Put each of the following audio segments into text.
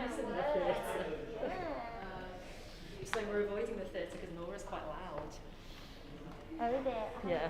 nice in the theatre. So we're avoiding the theatre because Nora's quite loud. Oh, is it? Yeah.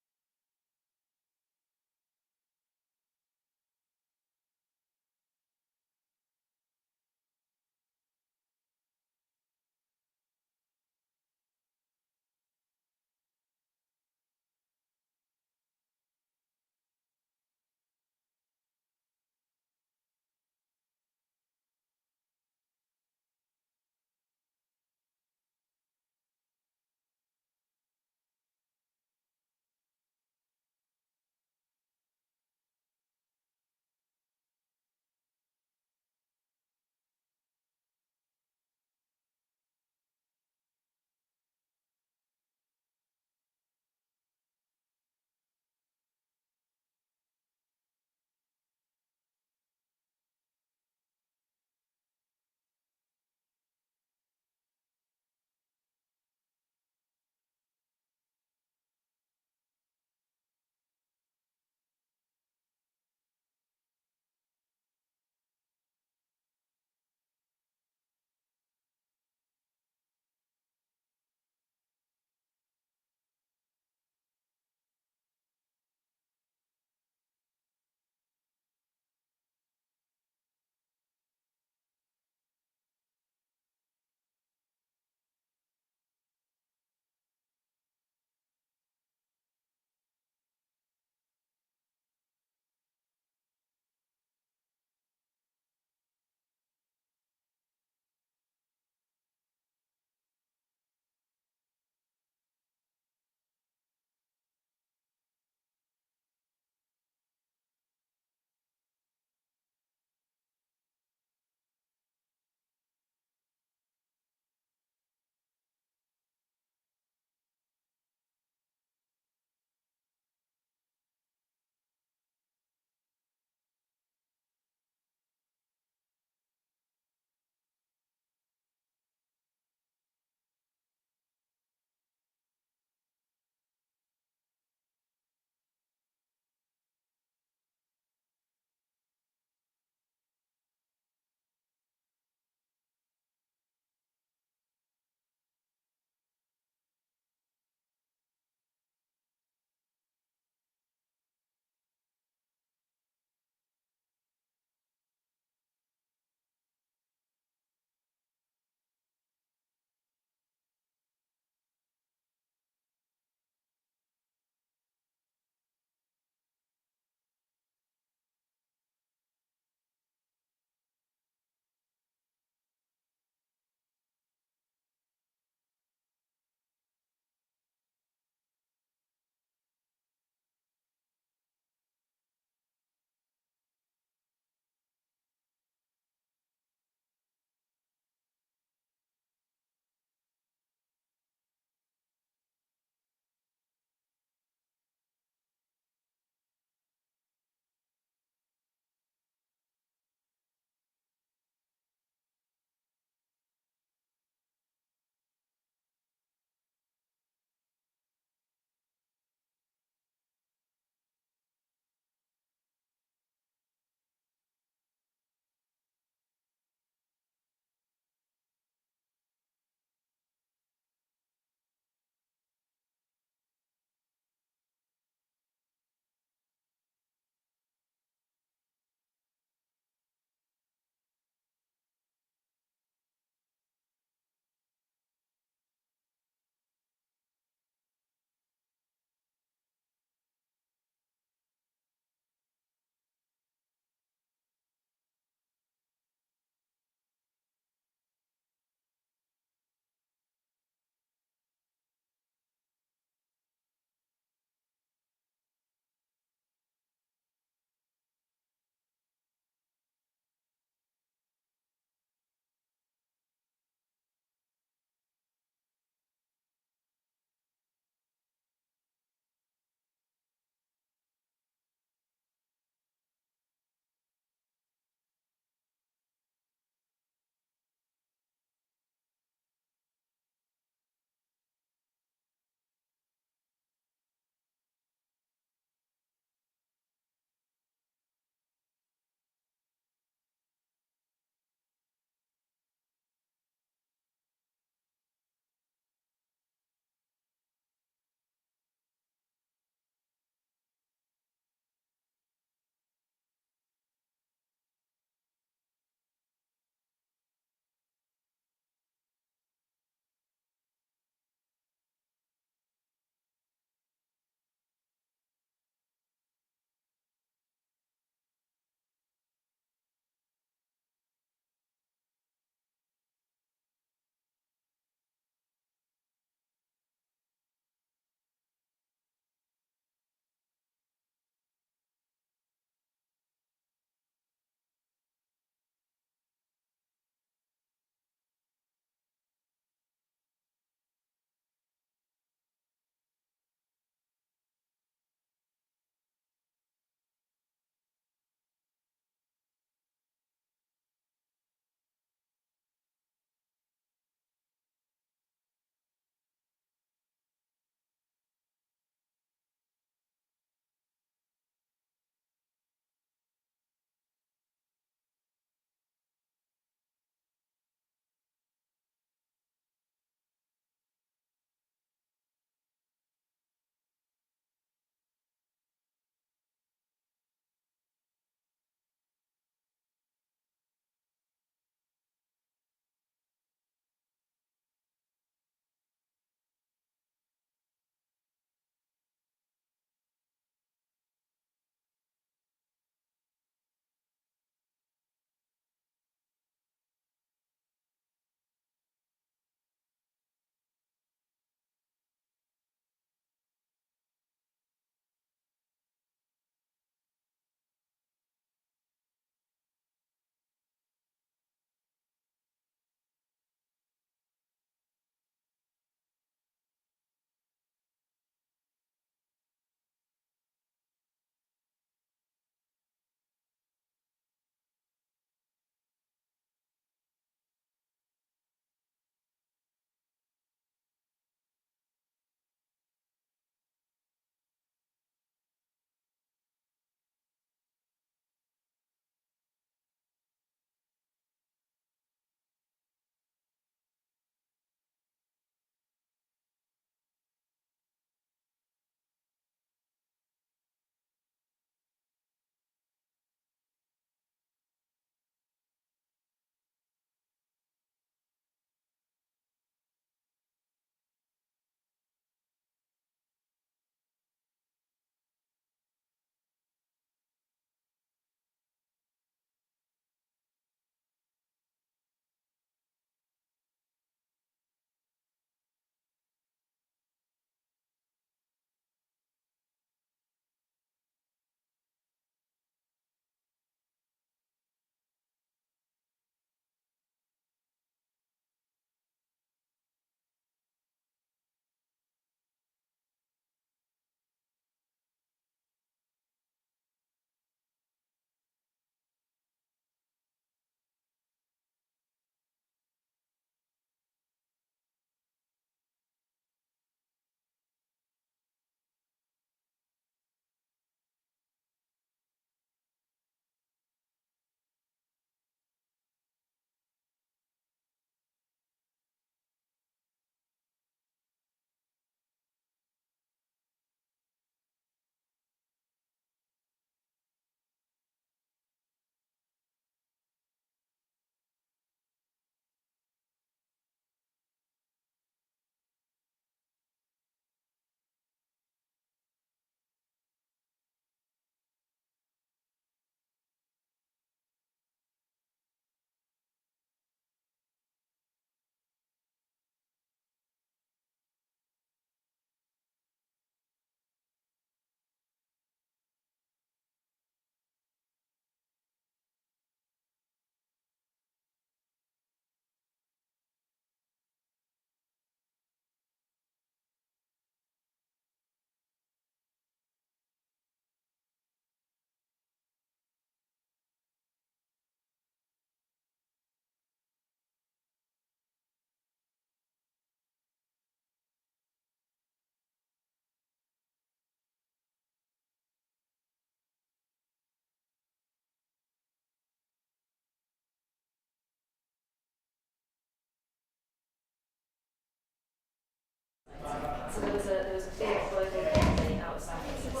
was a big global company outside of Cisco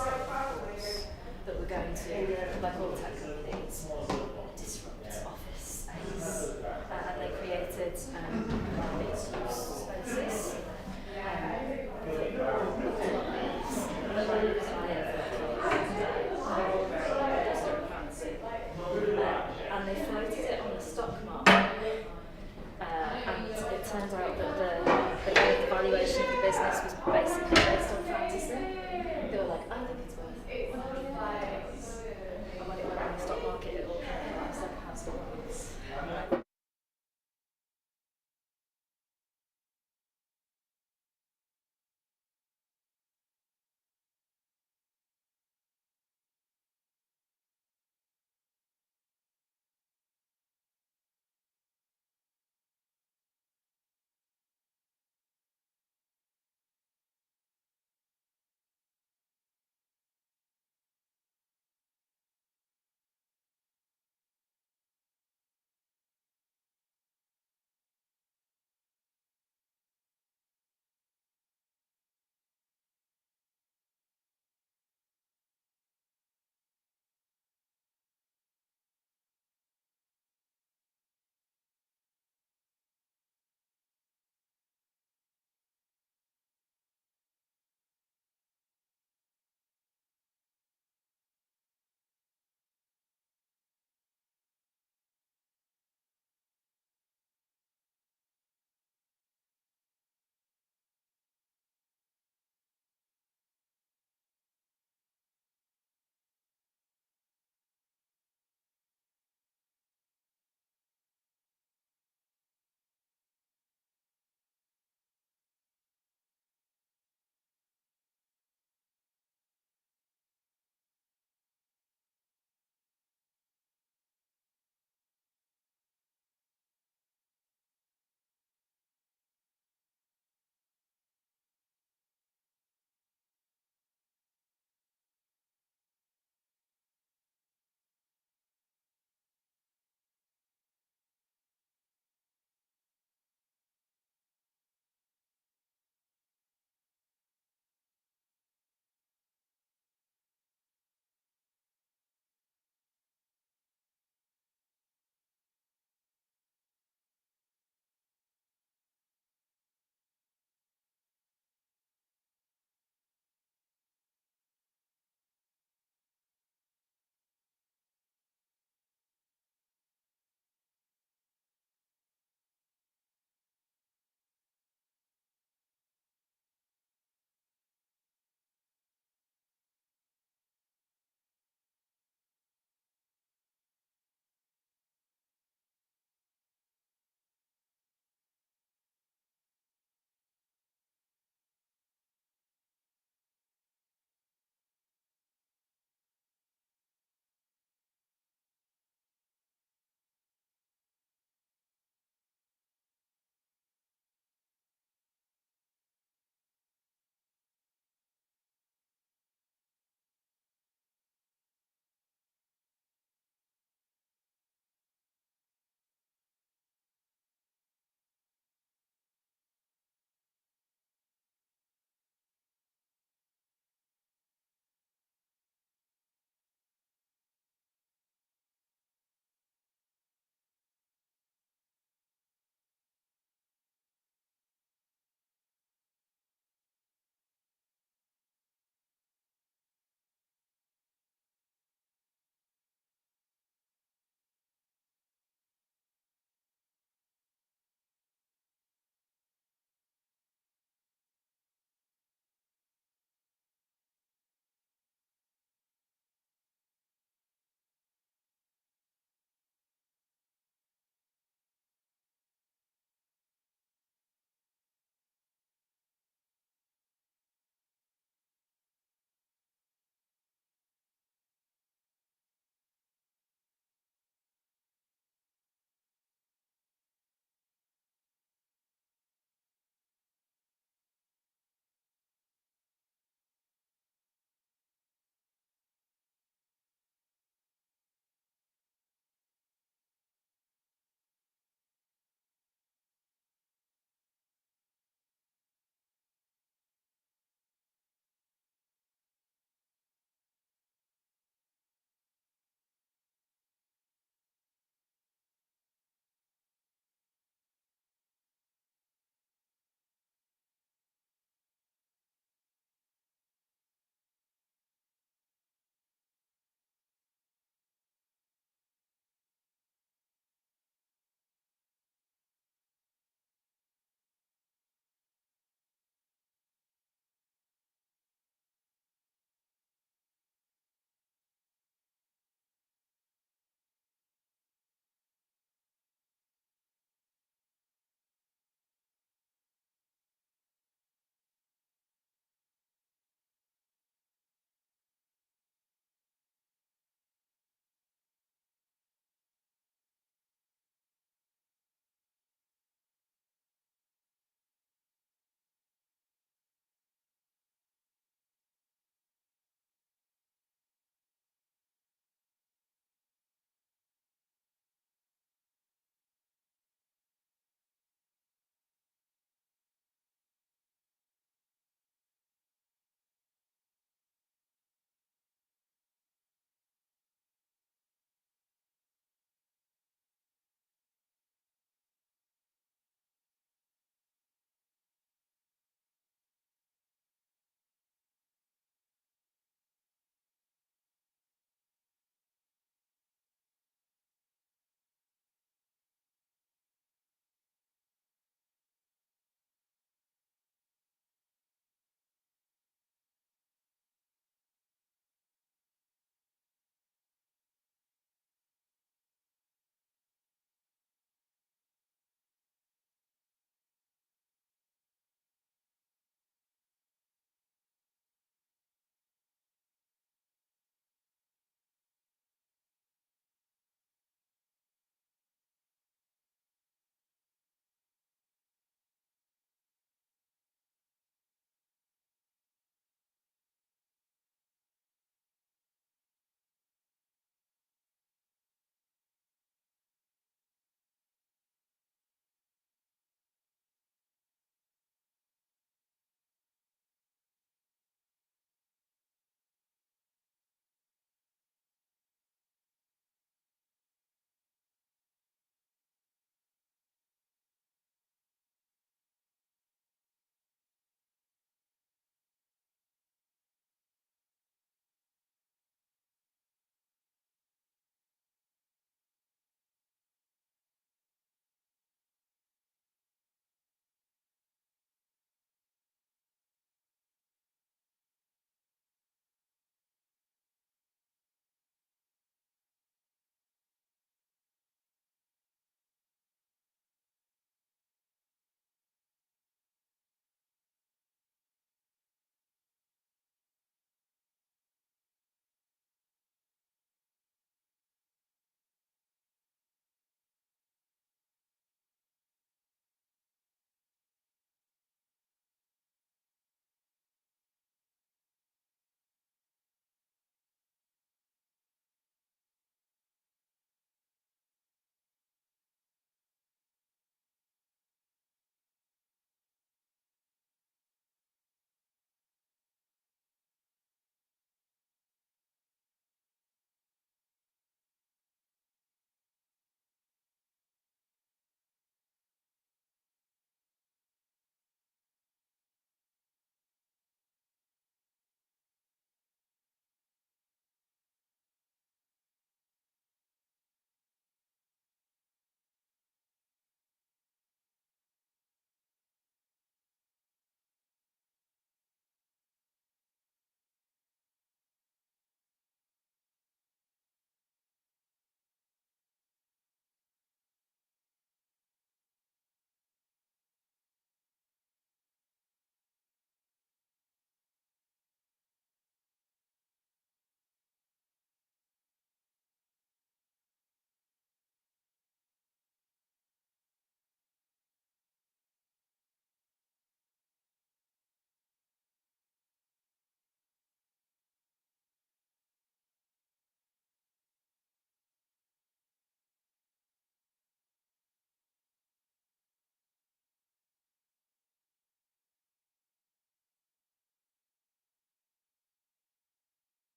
that were going to, like all tech companies, disrupt office space. And they created mixed-use spaces. And they floated it on the stock market. And it turned out that the valuation of the business was basically based on fantasy. They were like, I think it's worth $100 million. And when it went on the stock market, it all came out like a house of cards.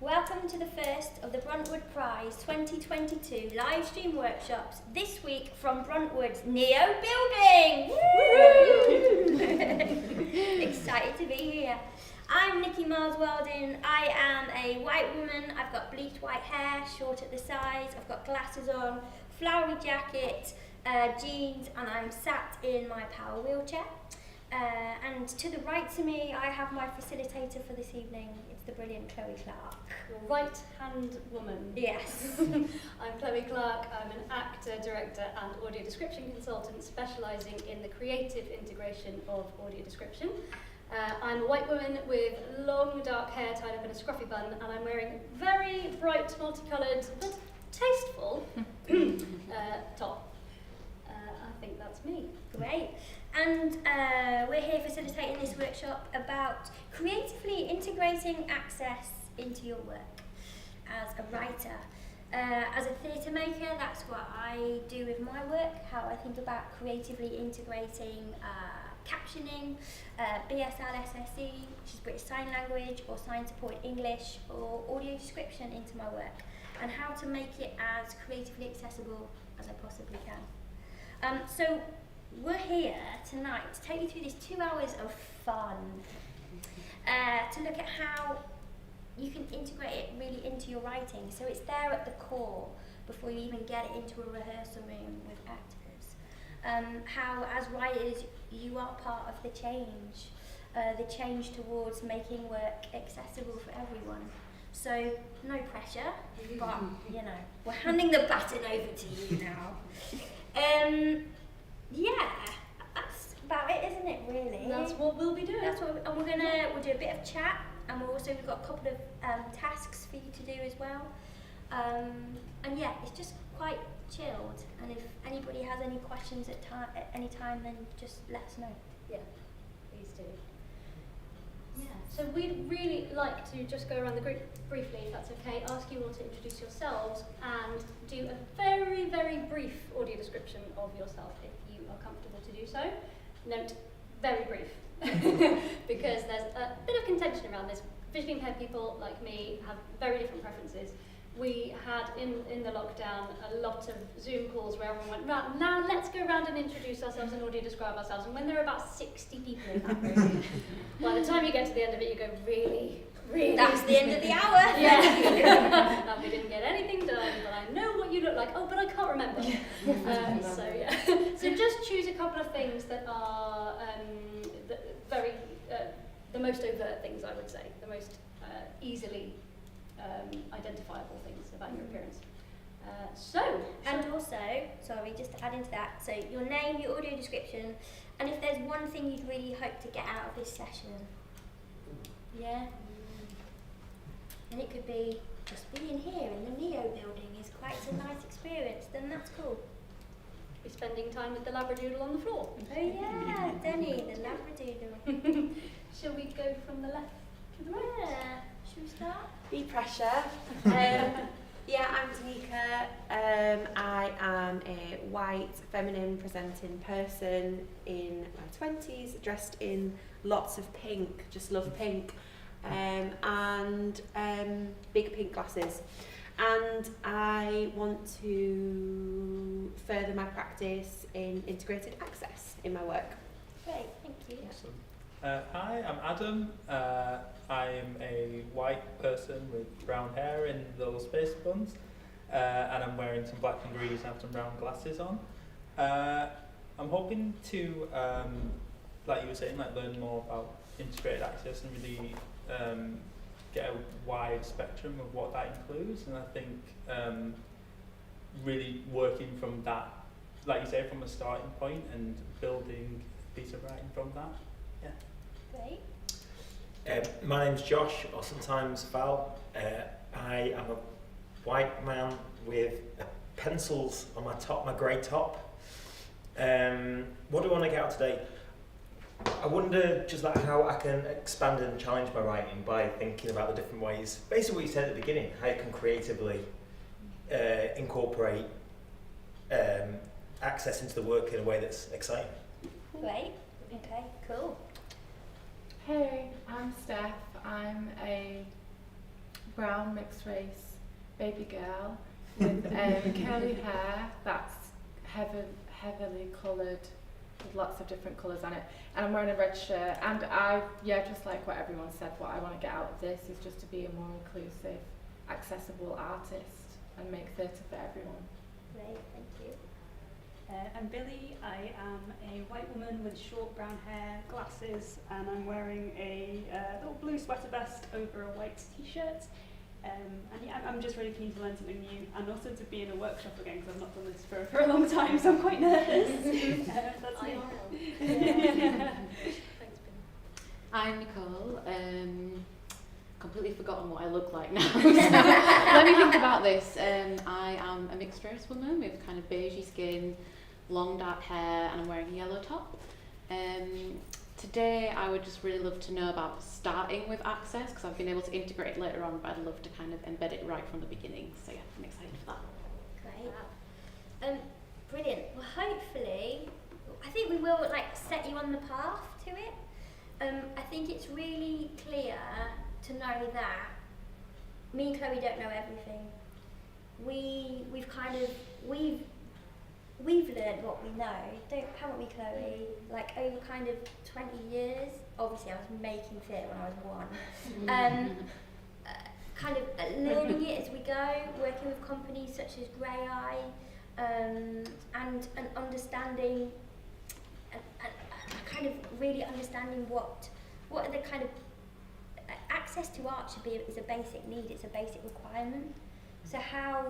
Welcome to the first of the Bruntwood Prize 2022 live stream workshops this week from Bruntwood's Neo building. Woo! Excited to be here. I'm Nickie Miles-Wildin. I am a white woman. I've got bleached white hair, short at the sides. I've got glasses on, flowery jacket, jeans, and I'm sat in my power wheelchair. And to the right to me, I have my facilitator for this evening. It's the brilliant Chloe Clarke. Your right-hand woman. Yes. I'm Chloe Clarke. I'm an actor, director and audio description consultant specialising in the creative integration of audio description. I'm a white woman with long dark hair tied up in a scruffy bun, and I'm wearing very bright, multicoloured but tasteful top. I think that's me. Great. And we're here facilitating this workshop about creatively integrating access into your work as a writer. As a theatre maker, that's what I do with my work, how I think about creatively integrating captioning, BSL SSE, which is British Sign Language, or Sign Support English, or audio description into my work, and how to make it as creatively accessible as I possibly can. So we're here tonight to take you through these 2 hours of fun, to look at how you can integrate it really into your writing, so it's there at the core before you even get it into a rehearsal room with actors. How, as writers, you are part of the change towards making work accessible for everyone. So, no pressure, but, you know, we're handing the baton over to you now. Yeah, that's about it, isn't it, really? That's what we'll be doing. That's what and we'll do a bit of chat, and we've got a couple of tasks for you to do as well. And yeah, it's just quite chilled, and if anybody has any questions at any time, then just let us know. Yeah, please do. Yeah, so we'd really like to just go around the group briefly, if that's okay, ask you all to introduce yourselves and do a very, very brief audio description of yourself, if you are comfortable to do so. Note, very brief, because there's a bit of contention around this. Visually impaired people, like me, have very different preferences. We had, in the lockdown, a lot of Zoom calls where everyone went, right, now let's go around and introduce ourselves and audio describe ourselves. And when there are about 60 people in that room, by the time you get to the end of it, you go, really? That's the end of the hour. Yeah. And we didn't get anything done, but I know what you look like. Oh, but I can't remember. So, yeah. So just choose a couple of things that are the most overt things, I would say, the most easily identifiable things about your appearance. And also, sorry, just to add into that, so your name, your audio description, and if there's one thing you'd really hope to get out of this session. Yeah? And it could be just being here in the Neo building is quite a nice experience, then that's cool. Be spending time with the Labradoodle on the floor. Oh yeah, Denny, the Labradoodle. Shall we go from the left to the right? Yeah. Should we start? Be pressure. Yeah, I'm Danica. I am a white, feminine presenting person in my 20s, dressed in lots of pink, just love pink, and big pink glasses. And I want to further my practice in integrated access in my work. Great, thank you. Awesome. Hi, I'm Adam. I'm a white person with brown hair in little space buns, and I'm wearing some black dungarees and have some brown glasses on. I'm hoping to, like you were saying, learn more about integrated access and really get a wide spectrum of what that includes. And I think really working from that, like you say, from a starting point and building a piece of writing from that. Yeah. Great. My name's Josh, or sometimes Val. I am a white man with pencils on my top, my grey top. What do I want to get out today? I wonder just how I can expand and challenge my writing by thinking about the different ways, basically what you said at the beginning, how you can creatively incorporate access into the work in a way that's exciting. Great. Okay, cool. Hey, I'm Steph. I'm a brown mixed race baby girl with curly hair that's heavily coloured with lots of different colours on it, and I'm wearing a red shirt, and just like what everyone said, what I want to get out of this is just to be a more inclusive, accessible artist and make theatre for everyone. Great, thank you. I'm Billy. I am a white woman with short brown hair, glasses, and I'm wearing a little blue sweater vest over a white t-shirt. I'm just really keen to learn something new, and also to be in a workshop again, because I've not done this for a long time, so I'm quite nervous. That's me. Thanks, Ben. I'm Nicole. Completely forgotten what I look like now. So let me think about this. I am a mixed race woman with kind of beigey skin, long dark hair, and I'm wearing a yellow top. Today I would just really love to know about starting with access, because I've been able to integrate it later on, but I'd love to kind of embed it right from the beginning. So yeah, I'm excited for that. Great. Brilliant. Well, hopefully, I think we will set you on the path to it. I think it's really clear to know that me and Chloe don't know everything. We've learned what we know, haven't we, Chloe? Over kind of 20 years. Obviously, I was making theatre when I was 1. Kind of learning it as we go, working with companies such as Grey Eye, and understanding, and kind of really understanding what are the kind of access to art is a basic need. It's a basic requirement. So how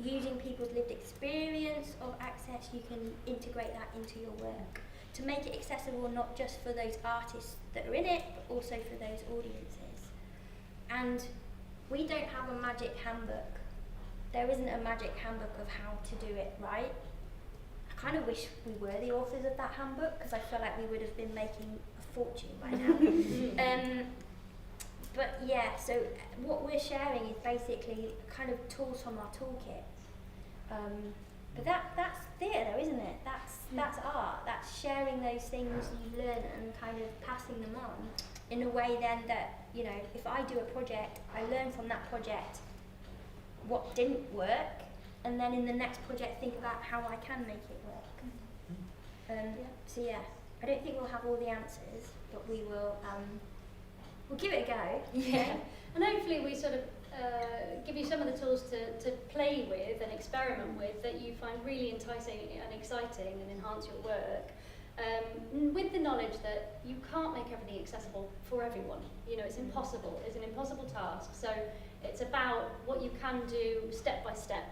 using people's lived experience of access, you can integrate that into your work to make it accessible not just for those artists that are in it, but also for those audiences. And we don't have a magic handbook. There isn't a magic handbook of how to do it right. I kind of wish we were the authors of that handbook, because I feel like we would have been making a fortune by now. But yeah, so what we're sharing is basically kind of tools from our toolkit. But that's theatre though, isn't it? That's art. That's sharing those things you learn and kind of passing them on in a way then that, if I do a project, I learn from that project what didn't work, and then in the next project think about how I can make it work. So yeah, I don't think we'll have all the answers, but we will we'll give it a go. Yeah, and hopefully we sort of give you some of the tools to play with and experiment with that you find really enticing and exciting and enhance your work, with the knowledge that you can't make everything accessible for everyone. It's impossible. It's an impossible task. So it's about what you can do step by step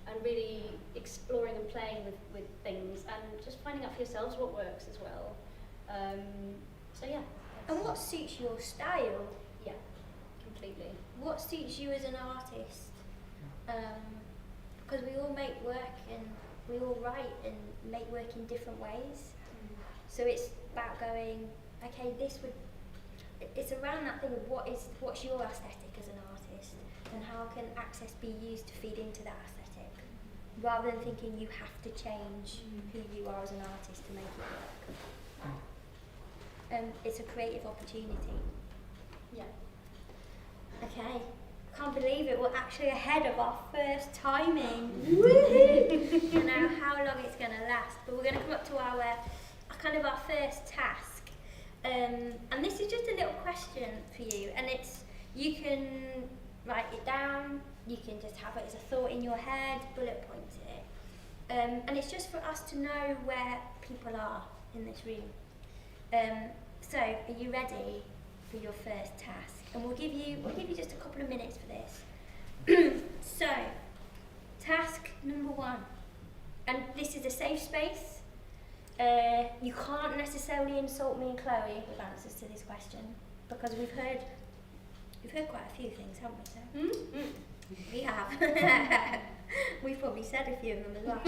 and really exploring and playing with things and just finding out for yourselves what works as well. So yeah. And what suits your style? Yeah, completely. What suits you as an artist? Because we all make work and we all write and make work in different ways. So it's about going, okay, it's around that thing of what's your aesthetic as an artist, and how can access be used to feed into that aesthetic, rather than thinking you have to change who you are as an artist to make it work. It's a creative opportunity. Yeah. Okay. Can't believe it. We're actually ahead of our first timing. Woohoo! I know how long it's going to last, but we're going to come up to our first task. And this is just a little question for you, and you can write it down. You can just have it as a thought in your head, bullet point it. And it's just for us to know where people are in this room. So, are you ready for your first task? And we'll give you just a couple of minutes for this. So, task number 1, and this is a safe space. You can't necessarily insult me and Chloe with answers to this question, because we've heard quite a few things, haven't we? So? We have. We've probably said a few of them as well.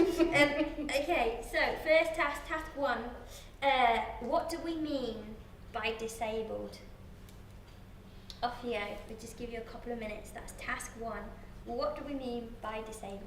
Okay, so first task 1. What do we mean by disabled? Off you go. We'll just give you a couple of minutes. That's task 1. What do we mean by disabled?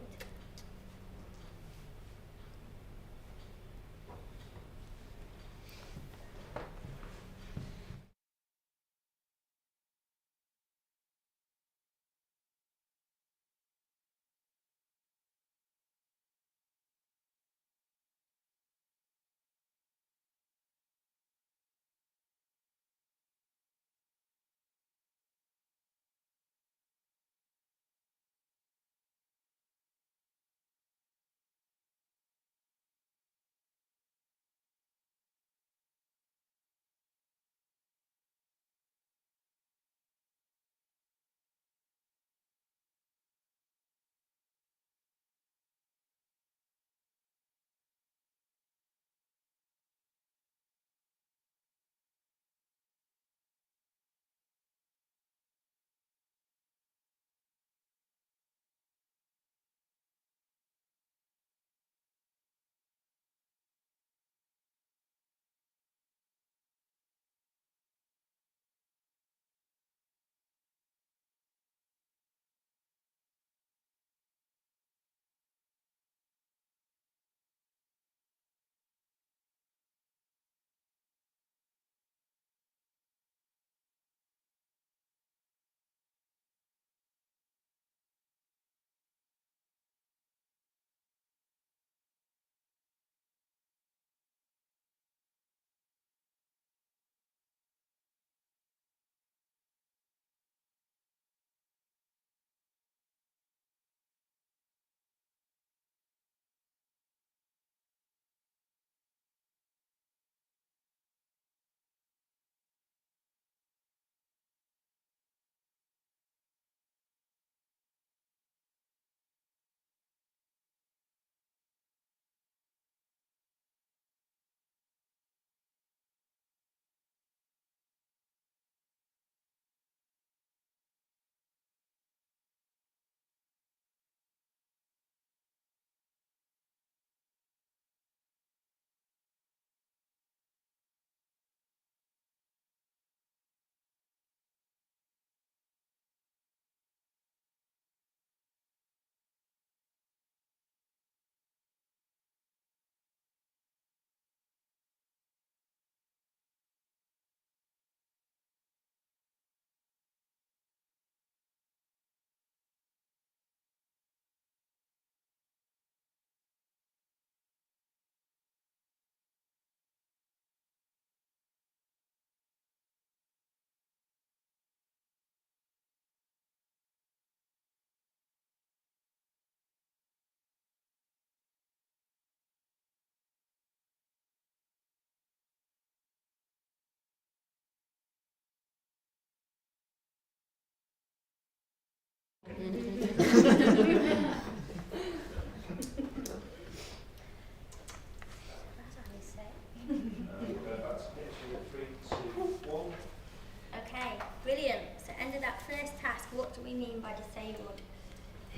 Okay, brilliant. So end of that first task, what do we mean by disabled?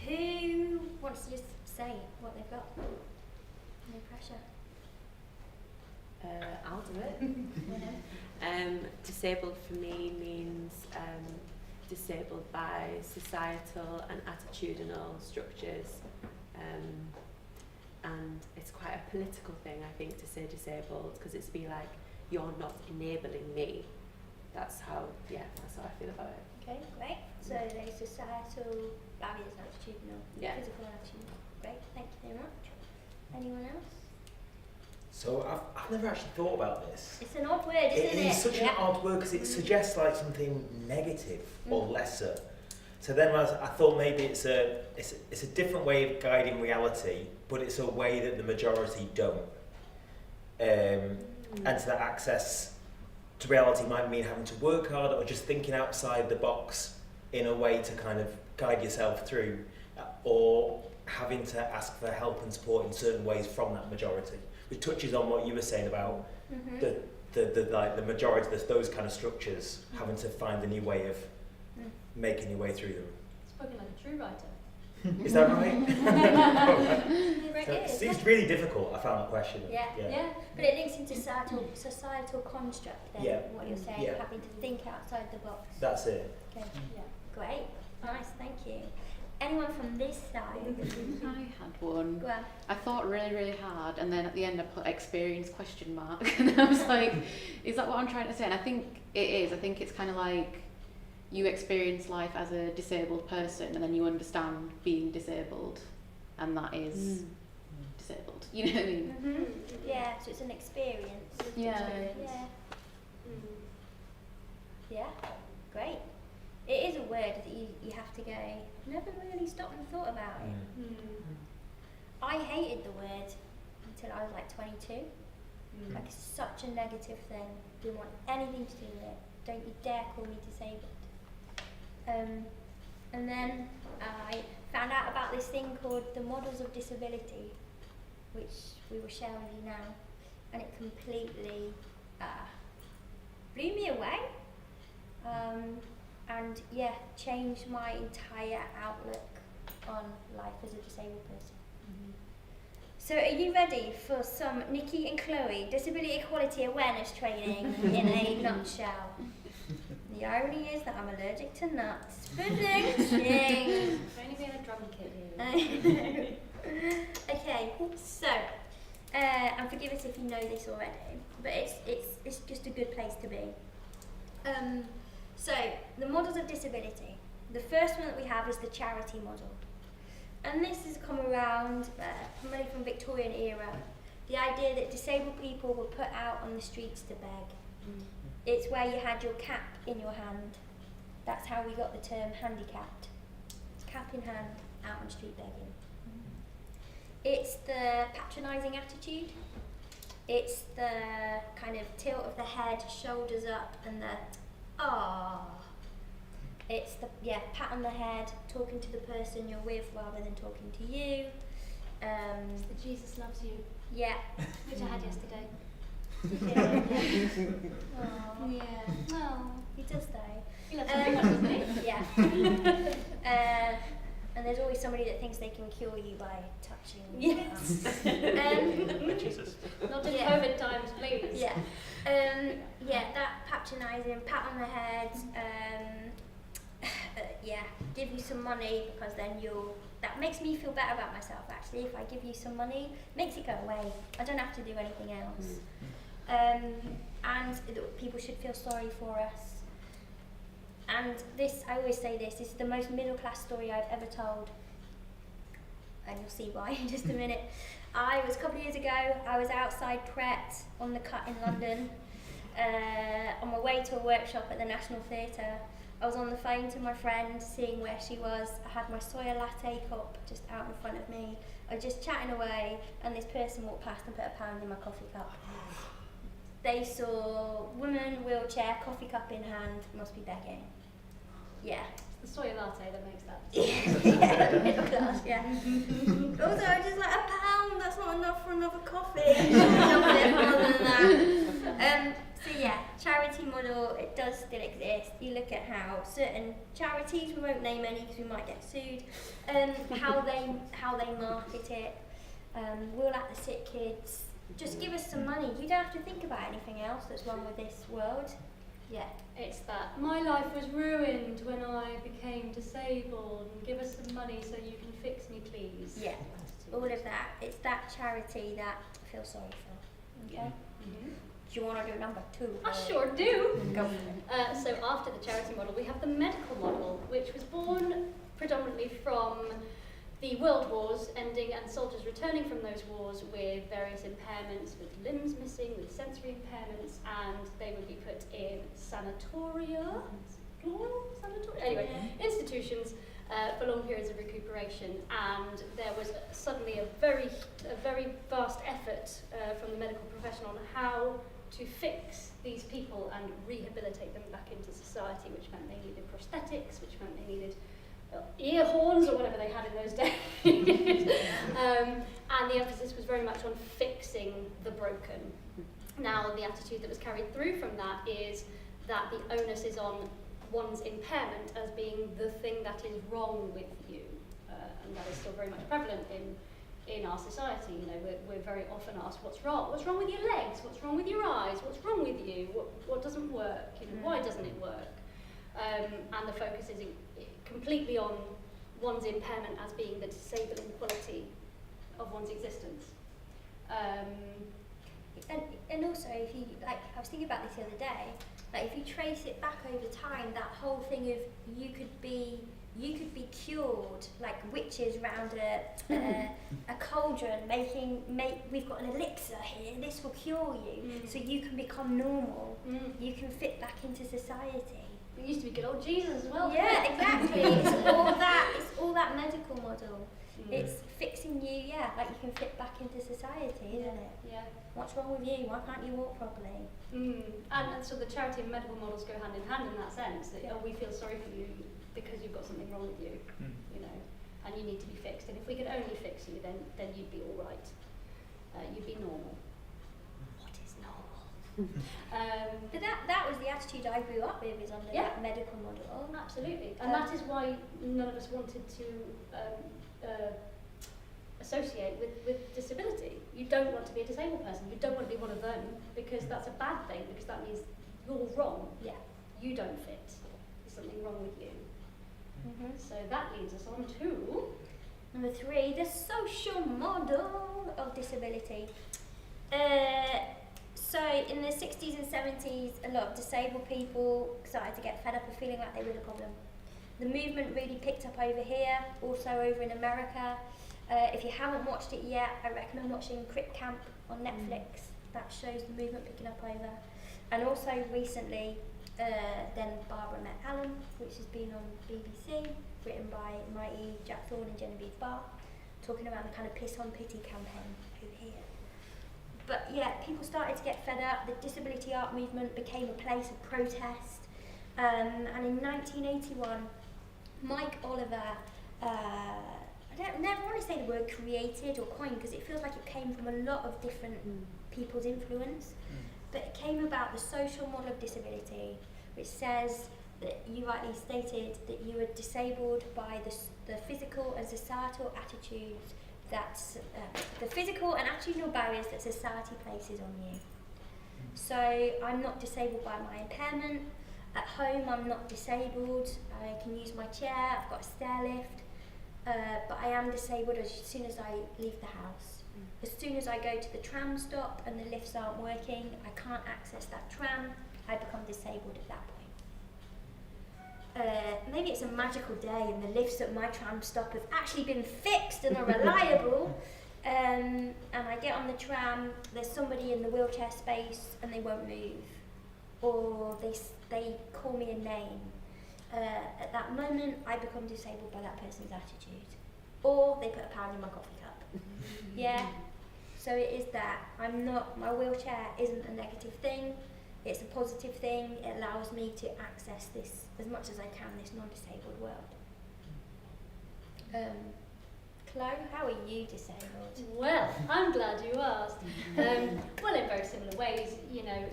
Who wants to just say what they've got? No pressure. I'll do it. Disabled for me means disabled by societal and attitudinal structures, and it's quite a political thing, I think, to say disabled, because it's be like, you're not enabling me. That's how I feel about it. Okay, great. So there's societal barriers, attitudinal, physical attitudinal. Great, thank you very much. Anyone else? So I've never actually thought about this. It's an odd word, isn't it? It is such an odd word because it suggests like something negative or lesser. So then I thought maybe it's a different way of guiding reality, but it's a way that the majority don't. And so that access to reality might mean having to work hard or just thinking outside the box in a way to kind of guide yourself through, or having to ask for help and support in certain ways from that majority, which touches on what you were saying about the majority, those kind of structures, having to find a new way of making your way through them. Spoken like a true writer. Is that right? It is. It's really difficult, I found the question. Yeah. But it links into societal construct then, what you're saying, having to think outside the box. That's it. Okay. Yeah. Great. Nice, thank you. Anyone from this side? I had one. Go on. I thought really, really hard, and then at the end I put experience ? And I was like, is that what I'm trying to say? And I think it is. I think it's kind of like you experience life as a disabled person, and then you understand being disabled, and that is disabled. You know what I mean? Mm-hmm. Yeah, so it's an experience. Yeah. Yeah, great. It is a word that you have to go, never really stopped and thought about it. I hated the word until I was like 22. Like, it's such a negative thing. Didn't want anything to do with it. Don't you dare call me disabled. And then I found out about this thing called the models of disability, which we will share with you now, and it completely blew me away. And changed my entire outlook on life as a disabled person. So are you ready for some Nickie and Chloe disability equality awareness training in a nutshell? The irony is that I'm allergic to nuts. Only being a drum kit here. Okay, so and forgive us if you know this already, but it's just a good place to be. So, the models of disability. The first one that we have is the charity model. And this has come around primarily from Victorian era. The idea that disabled people were put out on the streets to beg. It's where you had your cap in your hand. That's how we got the term handicapped. It's cap in hand, out on the street begging. It's the patronising attitude. It's the kind of tilt of the head, shoulders up, and the it's the pat on the head, talking to the person you're with rather than talking to you. It's the Jesus loves you. Yeah. Which I had yesterday. He does though. He loves you, doesn't he? Yeah. And there's always somebody that thinks they can cure you by touching. Yes. Jesus. Not in COVID times, please. Yeah. That patronising, pat on the head, give you some money because then that makes me feel better about myself actually. If I give you some money, makes it go away. I don't have to do anything else. And people should feel sorry for us. And this, I always say this is the most middle class story I've ever told. And you'll see why in just a minute. A couple of years ago, I was outside Pret on the Cut in London, on my way to a workshop at the National Theatre. I was on the phone to my friend, seeing where she was. I had my soya latte cup just out in front of me. I was just chatting away, and this person walked past and put £1 in my coffee cup. They saw woman, wheelchair, coffee cup in hand, must be begging. Yeah, the soy latte that makes that. Yeah, middle class, yeah. Also, I just like £1, that's not enough for another coffee. Something more than that. So yeah, charity model, it does still exist. You look at how certain charities, we won't name any because we might get sued, how they market it. We'll let the sick kids just give us some money. You don't have to think about anything else that's wrong with this world. Yeah. It's that my life was ruined when I became disabled, and give us some money so you can fix me, please. Yeah. All of that. It's that charity that I feel sorry for. Okay. Mm-hmm. Do you want to do number 2? I sure do. Go for it. So after the charity model, we have the medical model, which was born predominantly from the world wars ending and soldiers returning from those wars with various impairments, with limbs missing, with sensory impairments, and they would be put in sanatoria, plural? Sanatoria? Anyway, institutions for long periods of recuperation, and there was suddenly a very vast effort from the medical profession on how to fix these people and rehabilitate them back into society, which meant they needed prosthetics, which meant they needed ear horns or whatever they had in those days. And the emphasis was very much on fixing the broken. Now, the attitude that was carried through from that is that the onus is on one's impairment as being the thing that is wrong with you. And that is still very much prevalent in our society. You know, we're very often asked, what's wrong? What's wrong with your legs? What's wrong with your eyes? What's wrong with you? What doesn't work? You know, why doesn't it work? And the focus is completely on one's impairment as being the disabling quality of one's existence. And also, if you like, I was thinking about this the other day. Like, if you trace it back over time, that whole thing of you could be cured, like witches round a cauldron we've got an elixir here, this will cure you, so you can become normal, you can fit back into society. It used to be good old Jesus as well. Yeah, exactly. It's all that medical model. It's fixing you, like you can fit back into society, isn't it? Yeah. What's wrong with you? Why can't you walk properly? And so the charity and medical models go hand in hand in that sense, that we feel sorry for you because you've got something wrong with you, you know, and you need to be fixed. And if we could only fix you, then you'd be all right. You'd be normal. What is normal? But that was the attitude I grew up with, is under that medical model. Absolutely. And that is why none of us wanted to associate with disability. You don't want to be a disabled person. You don't want to be one of them, because that's a bad thing, because that means you're wrong. Yeah. You don't fit. There's something wrong with you. So that leads us on to number 3, the social model of disability. So in the 60s and 70s, a lot of disabled people started to get fed up of feeling like they were the problem. The movement really picked up over here, also over in America. If you haven't watched it yet, I recommend watching Crip Camp on Netflix. That shows the movement picking up over. And also recently, then Barbara Met Allen, which has been on BBC, written by Mighty Jack Thorne and Genevieve Barr, talking about the kind of Piss on Pity campaign over here. But yeah, people started to get fed up. The disability art movement became a place of protest. And in 1981, Mike Oliver, I never want to say the word created or coined, because it feels like it came from a lot of different people's influence, but it came about the social model of disability, which says that you rightly stated that you are disabled by the physical and societal attitudes that's the physical and attitudinal barriers that society places on you. So I'm not disabled by my impairment. At home, I'm not disabled. I can use my chair. I've got a stair lift. But I am disabled as soon as I leave the house. As soon as I go to the tram stop and the lifts aren't working, I can't access that tram, I become disabled at that point. Maybe it's a magical day and the lifts at my tram stop have actually been fixed and are reliable, and I get on the tram, there's somebody in the wheelchair space and they won't move, or they call me a name. At that moment, I become disabled by that person's attitude. Or they put a pound in my coffee cup. Yeah. So it is that. My wheelchair isn't a negative thing. it's a positive thing. It allows me to access this as much as I can, this non-disabled world. Chloe, how are you disabled? Well, I'm glad you asked. Well, in very similar ways, you know,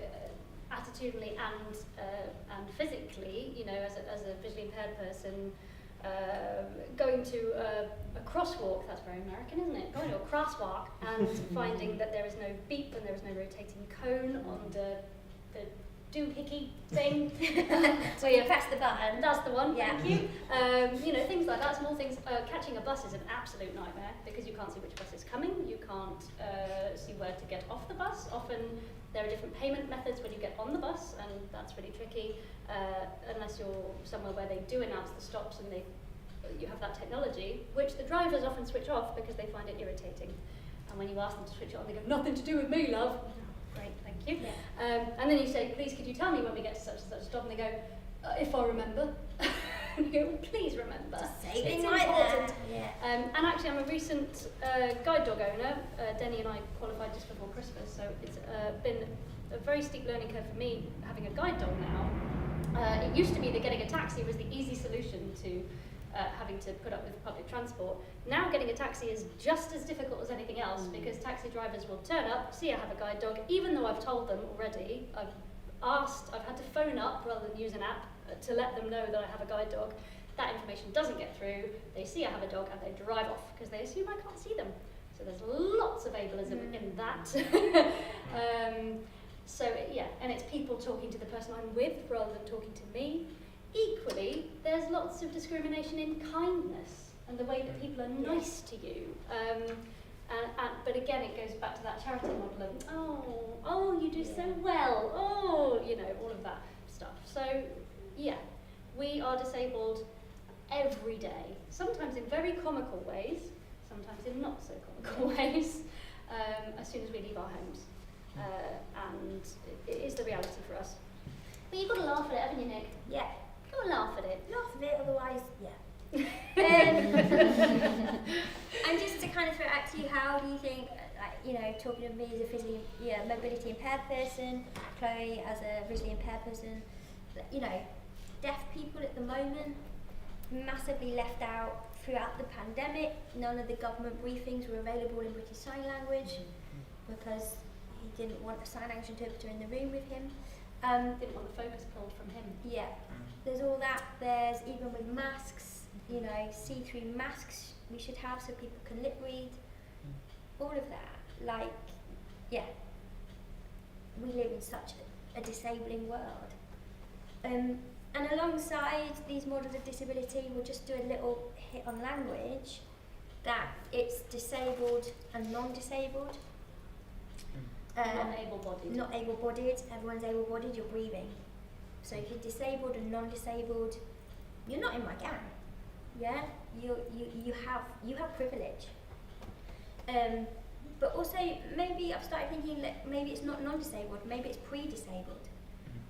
attitudinally and physically, you know, as a visually impaired person, going to a crosswalk, that's very American, isn't it? Going to a crosswalk and finding that there is no beep and there is no rotating cone on the doohickey thing. So you press the button. That's the one, Yeah. thank you. You know, things like that, small things. Catching a bus is an absolute nightmare because you can't see which bus is coming, you can't see where to get off the bus. Often there are different payment methods when you get on the bus, and that's really tricky, unless you're somewhere where they do announce the stops and you have that technology, which the drivers often switch off because they find it irritating. And when you ask them to switch it on, they go, "Nothing to do with me, love." Great, thank you. Yeah. And then you say, "Please, could you tell me when we get to such and such a stop?" And they go, "If I remember." And you go, "Please remember." Say It's things like important. that. Yeah. And actually, I'm a recent guide dog owner. Denny and I qualified just before Christmas, so it's been a very steep learning curve for me having a guide dog now. It used to be that getting a taxi was the easy solution to having to put up with public transport. Now getting a taxi is just as difficult as anything else because taxi drivers will turn up, see I have a guide dog, even though I've told them already, I've had to phone up rather than use an app to let them know that I have a guide dog. That information doesn't get through, they see I have a dog and they drive off because they assume I can't see them. So there's lots of ableism in that. So yeah, and it's people talking to the person I'm with rather than talking to me. Equally, there's lots of discrimination in kindness and the way that people are nice to you. But again, it goes back to that charity model of, oh, you do so well, you know, all of that stuff. So yeah, we are disabled every day, sometimes in very comical ways, sometimes in not so comical ways, as soon as we leave our homes. And it is the reality for us. But you've got to laugh at it, haven't you, Nick? Yeah. Go and laugh at it. Laugh a bit, otherwise, yeah. And just to kind of throw it out to you, how do you think, you know, talking of me as a physically, mobility impaired person, Chloe as a visually impaired person, you know, deaf people at the moment, massively left out throughout the pandemic. None of the government briefings were available in British Sign Language because he didn't want a sign language interpreter in the room with him. Didn't want the focus pulled from him. Yeah, there's all that. There's even with masks, you know, see-through masks we should have so people can lip read. All of that, like, yeah, we live in such a disabling world. And alongside these models of disability, we'll just do a little hit on language, that it's disabled and non-disabled. Not able-bodied. Not able-bodied. Everyone's able-bodied. You're breathing. So if you're disabled and non-disabled, you're not in my gang. Yeah, you have privilege. But also maybe I've started thinking that maybe it's not non-disabled. Maybe it's pre-disabled,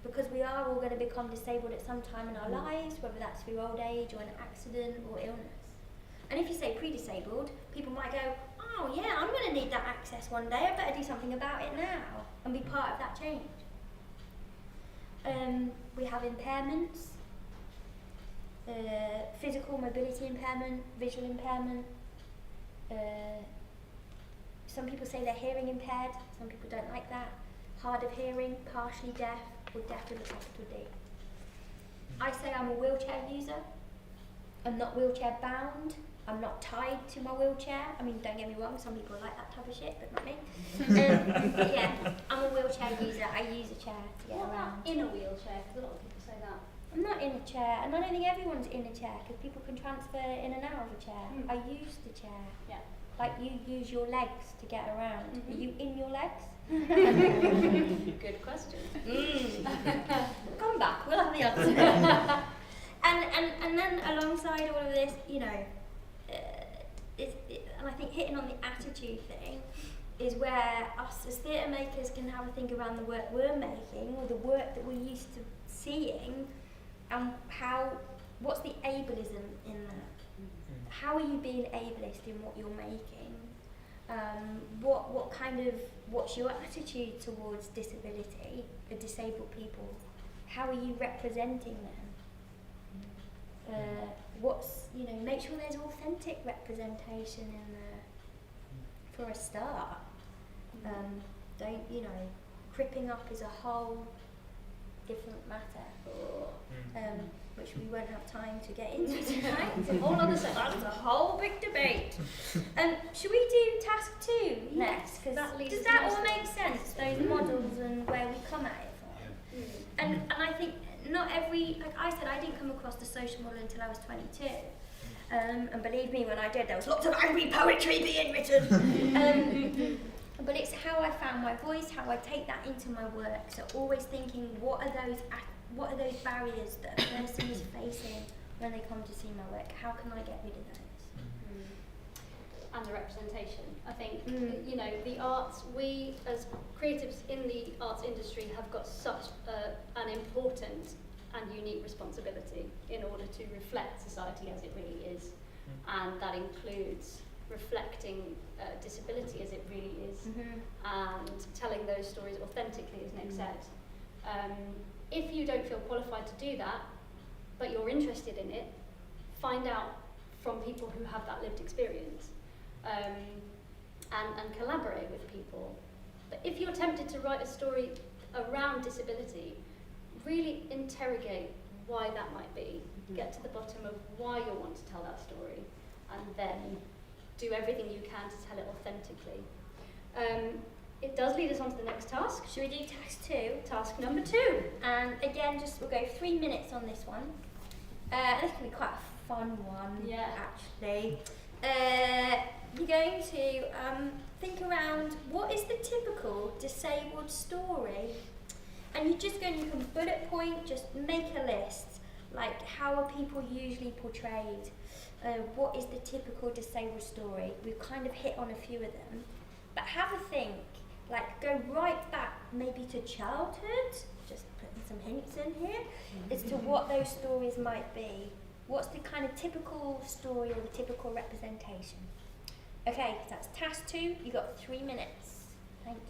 because we are all going to become disabled at some time in our lives, whether that's through old age or an accident or illness. And if you say pre-disabled, people might go, "Oh yeah, I'm going to need that access one day, I better do something about it now and be part of that change." We have impairments, physical mobility impairment, visual impairment. Some people say they're hearing impaired, some people don't like that. Hard of hearing, partially deaf, or deaf with a capital D. I say I'm a wheelchair user. I'm not wheelchair bound. I'm not tied to my wheelchair. I mean, don't get me wrong, some people like that type of shit, but not me. But yeah, I'm a wheelchair user. I use a chair to get What around. about in a wheelchair? Because a lot of people say that. I'm not in a chair, and I don't think everyone's in a chair, because people can transfer in and out of a chair. I use the chair. Yeah. Like you use your legs to get around. Are you in your legs? Good question. Come back, we'll have the answer. and then alongside all of this, you know, and I think hitting on the attitude thing is where us as theatre makers can have a think around the work we're making, or the work that we're used to seeing, and what's the ableism in that? How are you being ableist in what you're making? What's your attitude towards disability, the disabled people? How are you representing them? Make sure there's authentic representation in there for a start. Cripping up is a whole different matter, which we won't have time to get into tonight. It's a whole other set. That's a whole big debate. Should we do task 2 next? Because does that all make sense? Those models and where we come at it from. And I think not every, like I said, I didn't come across the social model until I was 22. And believe me, when I did, there was lots of angry poetry being written. But it's how I found my voice, how I take that into my work. So always thinking, what are those barriers that a person is facing when they come to see my work? How can I get rid of those? And the representation. I think, the arts, we as creatives in the arts industry have got such an important and unique responsibility in order to reflect society as it really is. And that includes reflecting disability as it really is, and telling those stories authentically, as Nick said. If you don't feel qualified to do that, but you're interested in it, find out from people who have that lived experience, and collaborate with people. But if you're tempted to write a story around disability, really interrogate why that might be, get to the bottom of why you want to tell that story, and then do everything you can to tell it authentically. It does lead us on to the next task. Should we do task 2? Task number 2. And again, we'll go 3 minutes on this one. This can be quite a fun one, actually. You're going to think around what is the typical disabled story, and you're just going to bullet point, just make a list, like how are people usually portrayed, what is the typical disabled story. We've kind of hit on a few of them, but have a think, like go right back maybe to childhood, just putting some hints in here, as to what those stories might be. What's the kind of typical story or the typical representation? Okay, that's task 2. You got 3 minutes. Thank you.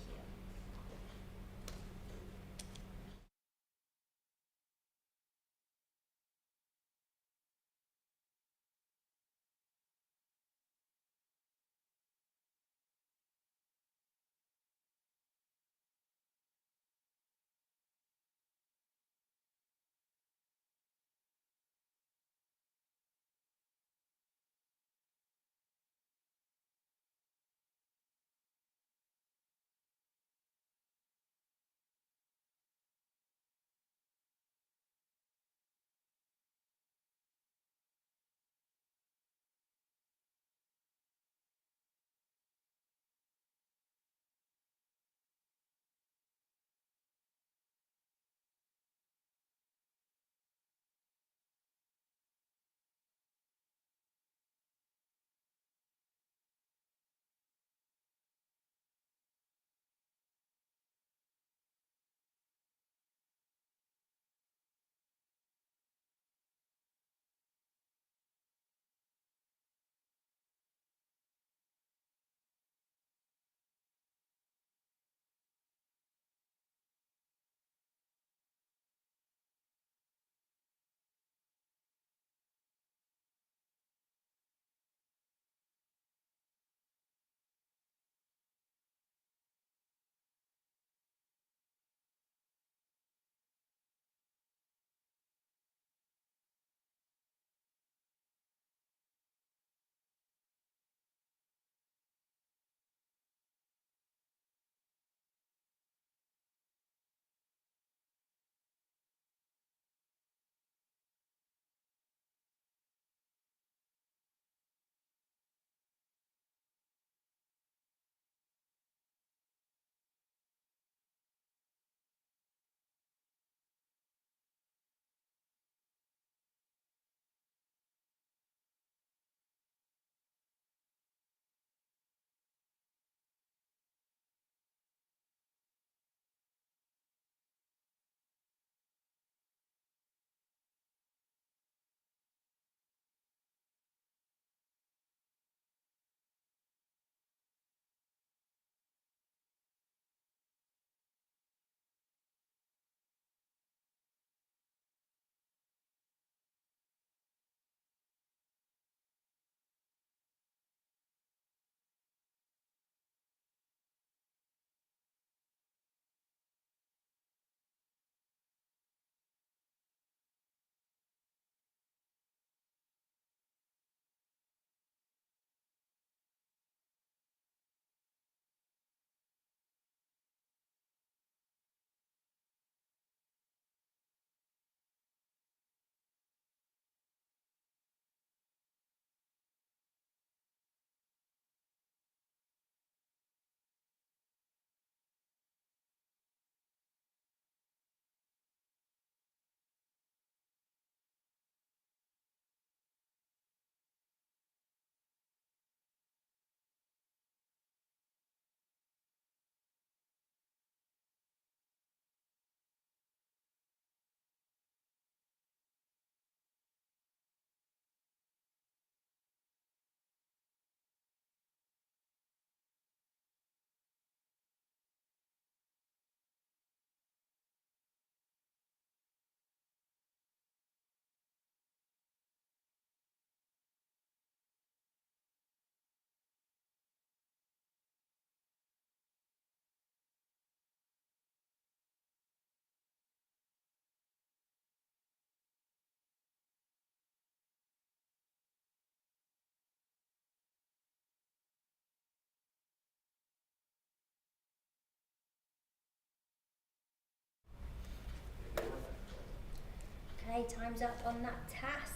Okay, time's up on that task.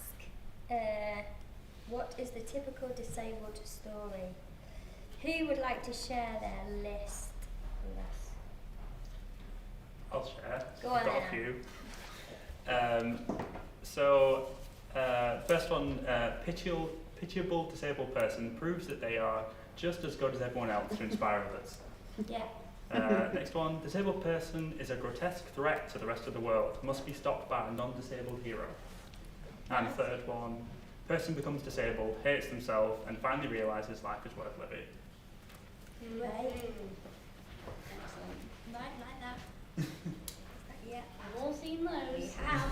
What is the typical disabled story? Who would like to share their list with us? I'll share. Go on I've got then. a few. First one, pitiable disabled person proves that they are just as good as everyone else to inspire others. Yeah. Next one, disabled person is a grotesque threat to the rest of the world, must be stopped by a non-disabled hero. And third one, person becomes disabled, hates themselves, and finally realises life is worth living. Right. Excellent. Like that. Yeah. I've all seen We those. have.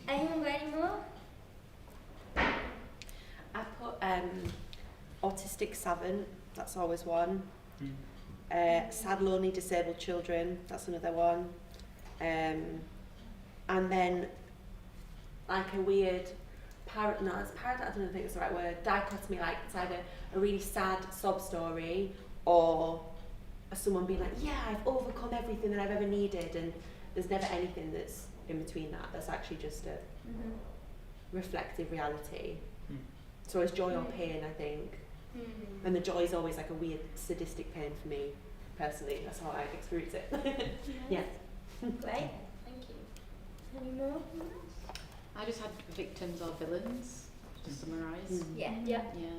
Anyone got any more? I put autistic savant, that's always one. Sad, lonely, disabled children, that's another one. And then like a weird I don't think it's the right word, dichotomy, like it's either a really sad sob story or someone being like, yeah, I've overcome everything that I've ever needed, and there's never anything that's in between that. That's actually just a reflective reality. So it's joy or pain, I think. And the joy is always like a weird sadistic pain for me, personally. That's how I experience it. Yeah. Great. Thank you. Any more? I just had victims or villains, to summarise. Yeah. Yeah. Yeah.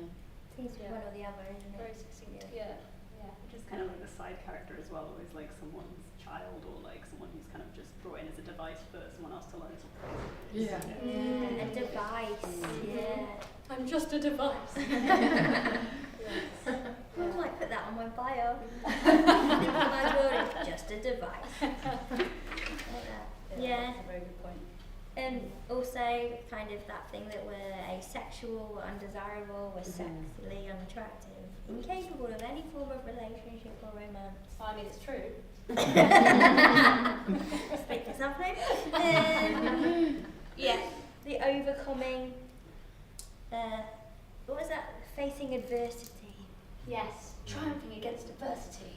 Seems to be one or the other, isn't it? Very succinct. Yeah. Yeah. Just kind of like the side character as well, always like someone's child or like someone who's kind of just brought in as a device for someone else to learn something. Yeah. A device. Yeah. I'm just a device. I might put that on my bio. Nickie Miles-Wildin, just a device. Like that. Yeah. That's a very good point. And also kind of that thing that we're asexual, we're undesirable, we're sexually unattractive, incapable of any form of relationship or romance. I mean, it's true. Speak for something. Yeah, the overcoming, what was that? Facing adversity. Yes. Triumphing against adversity.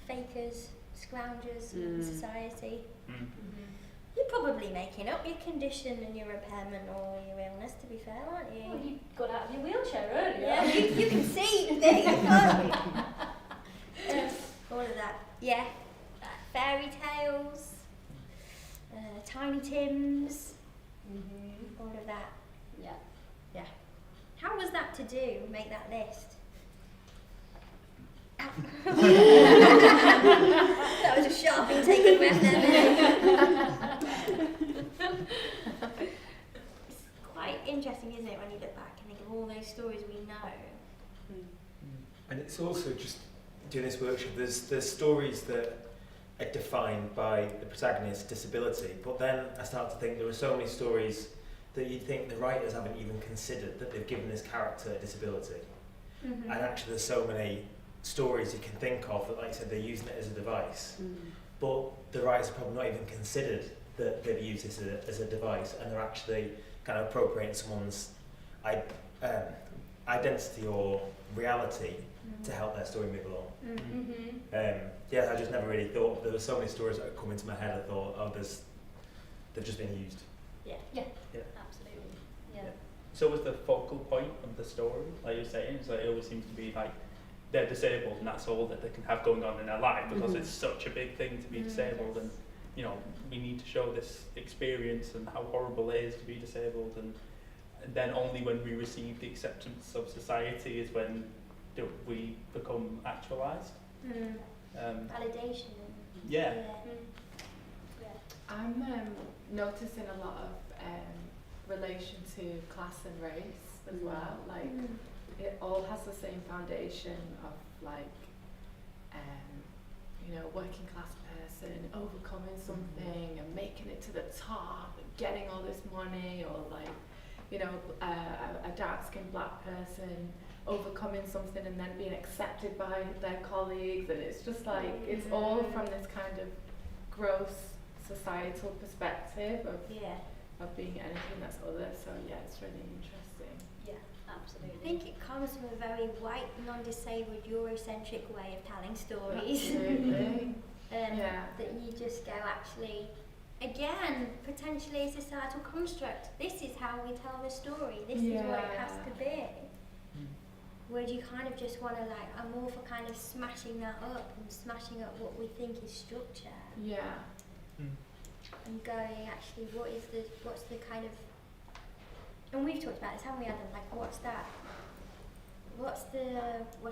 Fakers, scroungers in society. Mm. You're probably making up your condition and your impairment or your illness, to be fair, aren't you? Well, you got out of your wheelchair earlier. Yeah, you can see there, can't you? All of that. Yeah. Fairy tales, Tiny Tims, all of that. Yeah. Yeah. How was that to do, make that list? That was a sharp intake breath there, It's quite interesting, isn't it, when you look back and think of all those stories we know. And it's also just doing this workshop, there's stories that are defined by the protagonist's disability, but then I start to think there are so many stories that you'd think the writers haven't even considered that they've given this character a disability. And actually there's so many stories you can think of that, like I said, they're using it as a device, but the writers have probably not even considered that they've used this as a device, and they're actually kind of appropriating someone's identity or reality to help their story move along. Yeah, I just never really thought, there were so many stories that come into my head, I thought, oh, they've just been used. Yeah. Absolutely. Yeah. So was the focal point of the story, like you're saying, so it always seems to be like they're disabled and that's all that they can have going on in their life, because it's such a big thing to be disabled, and you know, we need to show this experience and how horrible it is to be disabled, and then only when we receive the acceptance of society is when we become actualised. Validation. Yeah. I'm noticing a lot of relation to class and race as well. Like it all has the same foundation of like, you know, working class person overcoming something and making it to the top and getting all this money, or like, you know, a dark-skinned black person overcoming something and then being accepted by their colleagues, and it's just like it's all from this kind of gross societal perspective of being anything that's other. So yeah, it's really interesting. Yeah, absolutely. I think it comes from a very white, non-disabled, Eurocentric way of telling stories. Absolutely. That you just go, actually, again, potentially a societal construct. This is how we tell the story. This is what it has to be. Where do you kind of just want to like, I'm all for kind of smashing that up and smashing up what we think is structure. Yeah. And going, actually, what's the kind of, and we've talked about this, haven't we, Adam? Like, what's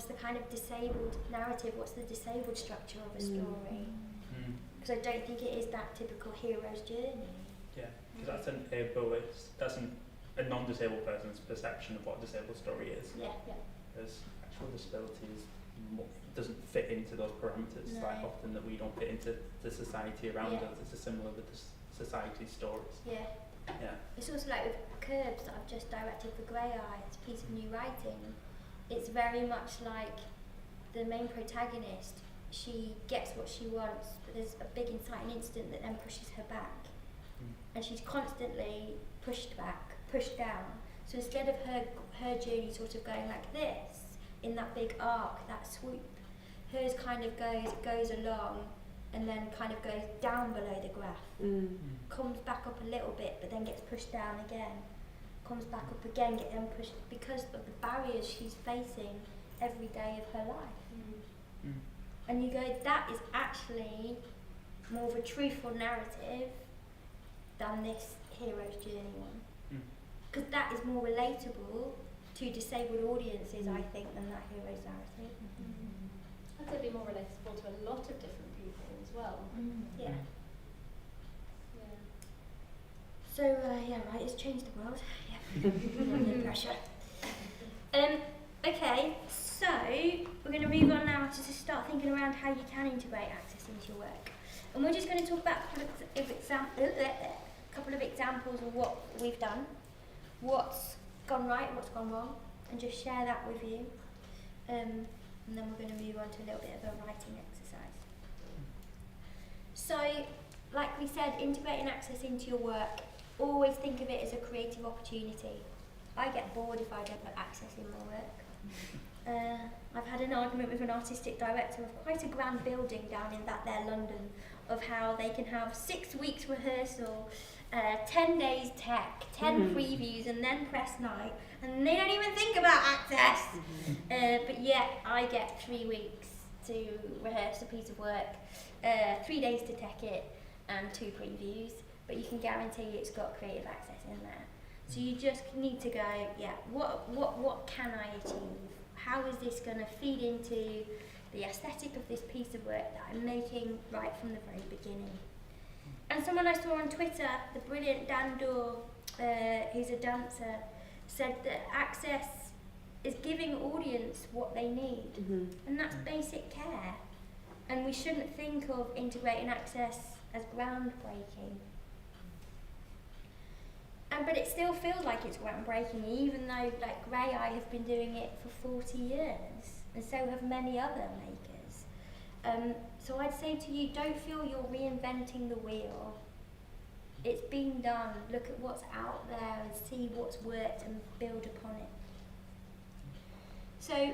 the kind of disabled narrative? What's the disabled structure of a story? Because I don't think it is that typical hero's journey. Yeah, because that's a non-disabled person's perception of what a disabled story is. Yeah. Whereas actual disability doesn't fit into those parameters. No. Like often that we don't fit into the society around Yeah. us. It's similar with the society stories. Yeah. Yeah. It's also like with Curbs that I've just directed for Grey Eye, it's a piece of new writing. It's very much like the main protagonist, she gets what she wants, but there's a big inciting incident that then pushes her back. And she's constantly pushed back, pushed down. So instead of her journey sort of going like this, in that big arc, that swoop, hers kind of goes along and then kind of goes down below the graph, comes back up a little bit, but then gets pushed down again, comes back up again, gets then pushed, because of the barriers she's facing every day of her life. And you go, that is actually more of a truthful narrative than this hero's journey one. Because that is more relatable to disabled audiences, I think, than that hero's narrative. I'd say it'd be more relatable to a lot of different people as well. Yeah. Yeah. So, yeah, right, it's changed the world. Yeah. Under pressure. Okay, so we're going to move on now to just start thinking around how you can integrate access into your work. And we're just going to talk about a couple of examples of what we've done, what's gone right and what's gone wrong, and just share that with you. And then we're going to move on to a little bit of a writing exercise. So, like we said, integrating access into your work, always think of it as a creative opportunity. I get bored if I don't put access in my work. I've had an argument with an artistic director of quite a grand building down in that there London, of how they can have 6 weeks rehearsal, 10 days tech, 10 previews, and then press night, and they don't even think about access. But yet I get 3 weeks to rehearse a piece of work, 3 days to tech it, and 2 previews, but you can guarantee it's got creative access in there. So you just need to go, yeah, what can I achieve? How is this going to feed into the aesthetic of this piece of work that I'm making right from the very beginning? And someone I saw on Twitter, the brilliant Dan Dorr, who's a dancer, said that access is giving audience what they need, and that's basic care. And we shouldn't think of integrating access as groundbreaking. But it still feels like it's groundbreaking, even though like Grey Eye have been doing it for 40 years, and so have many other makers. So I'd say to you, don't feel you're reinventing the wheel. It's been done. Look at what's out there and see what's worked and build upon it. So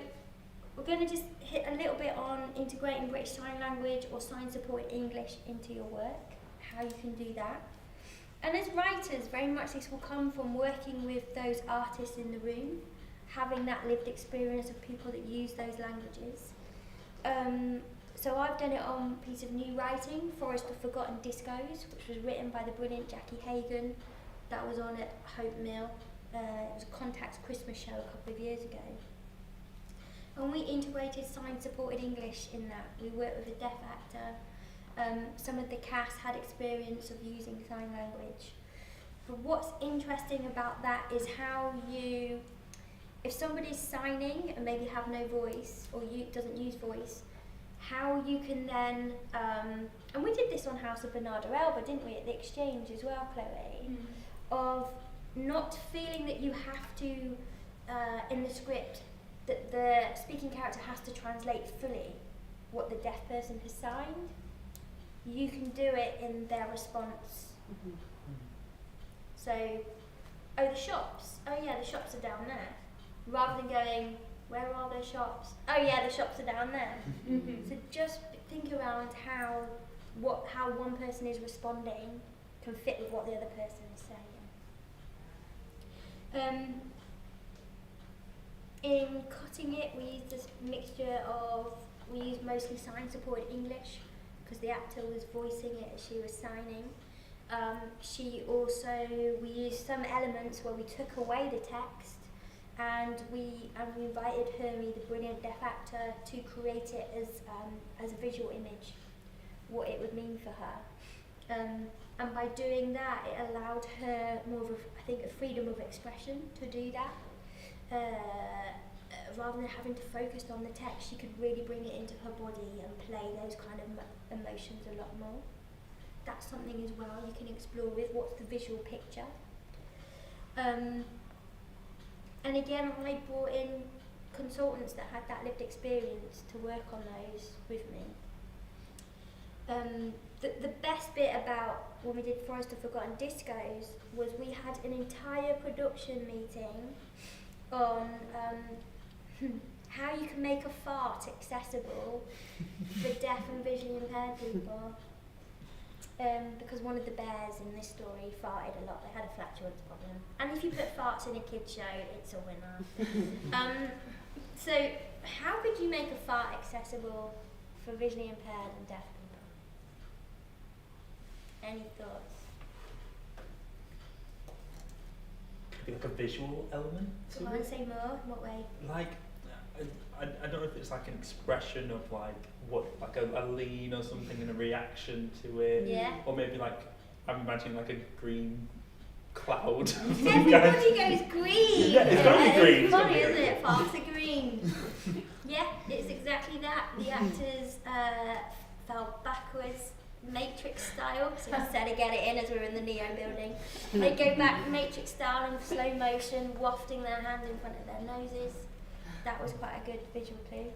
we're going to just hit a little bit on integrating British Sign Language or sign-supported English into your work, how you can do that. And as writers, very much this will come from working with those artists in the room, having that lived experience of people that use those languages. So I've done it on a piece of new writing, Forest of Forgotten Discos, which was written by the brilliant Jackie Hagan. That was on at Hope Mill. It was a Contact's Christmas show a couple of years ago. And we integrated sign-supported English in that. We worked with a deaf actor. Some of the cast had experience of using sign language. But what's interesting about that is how you, if somebody's signing and maybe have no voice or doesn't use voice, how you can then, and we did this on House of Bernarda Elba, didn't we, at the Exchange as well, Chloe, of not feeling that you have to, in the script, that the speaking character has to translate fully what the deaf person has signed. You can do it in their response. So, oh, the shops. Oh yeah, the shops are down there. Rather than going, where are the shops? Oh yeah, the shops are down there. So just think around how one person is responding can fit with what the other person is saying. In cutting it, we used this mixture of, we used mostly sign-supported English because the actor was voicing it as she was signing. We used some elements where we took away the text, and we invited Hermie, the brilliant deaf actor, to create it as a visual image, what it would mean for her. And by doing that, it allowed her more of a freedom of expression to do that. Rather than having to focus on the text, she could really bring it into her body and play those kind of emotions a lot more. That's something as well you can explore with what's the visual picture. And again, I brought in consultants that had that lived experience to work on those with me. The best bit about when we did Forest of Forgotten Discos was we had an entire production meeting on how you can make a fart accessible for deaf and visually impaired people. Because one of the bears in this story farted a lot. They had a flatulence problem. And if you put farts in a kid's show, it's a winner. So how could you make a fart accessible for visually impaired and deaf people? Any thoughts? Maybe like a visual element to Come on, it. say more. In what way? Like, I don't know if it's like an expression of like what, like a lean or something and a reaction to it. Yeah. Or maybe like, I'm imagining like a green cloud. Everybody goes green. Yeah, it's gotta be green. It's funny, It's gotta be isn't green. it? Farts are green. Yeah, it's exactly that. The actors fell backwards, Matrix style. So instead of get it in as we were in the Neo building, they go back Matrix style in slow motion, wafting their hand in front of their noses. That was quite a good visual clue.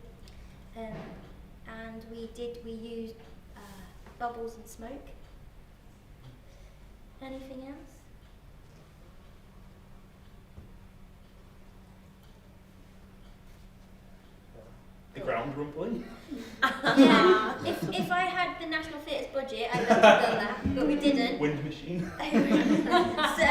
And we used bubbles and smoke. Anything else? The ground rumbling. Yeah. If I had the National Theatre's budget, I would have done that, but we didn't. Wind machine. So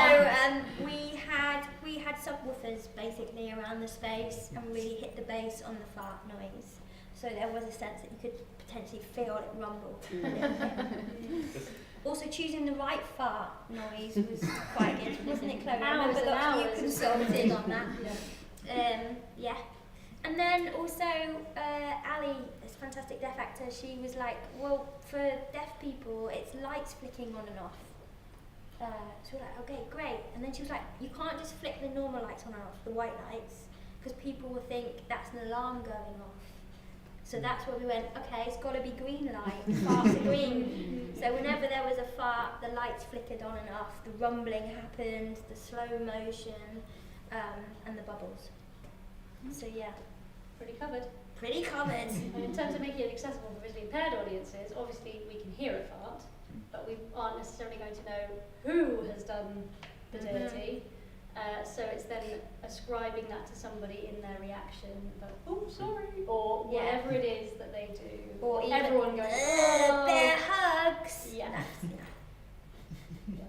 we had subwoofers basically around the space and really hit the bass on the fart noise. So there was a sense that you could potentially feel it rumble a little bit. Also choosing the right fart noise was quite good, wasn't it, Chloe? I remember that you consulted on that. Yeah. And then also Ali, this fantastic deaf actor, she was like, well, for deaf people, it's lights flicking on and off. So we're like, okay, great. And then she was like, you can't just flick the normal lights on and off, the white lights, because people will think that's an alarm going off. So that's where we went, okay, it's got to be green light, farts are green. So whenever there was a fart, the lights flickered on and off, the rumbling happened, the slow motion, and the bubbles. So yeah. Pretty covered. Pretty covered. And in terms of making it accessible for visually impaired audiences, obviously we can hear a fart, but we aren't necessarily going to know who has done the dirty. So it's then ascribing that to somebody in their reaction, but oh sorry, or whatever it is that they do, or even everyone going, oh. bear hugs. Yeah. Yeah.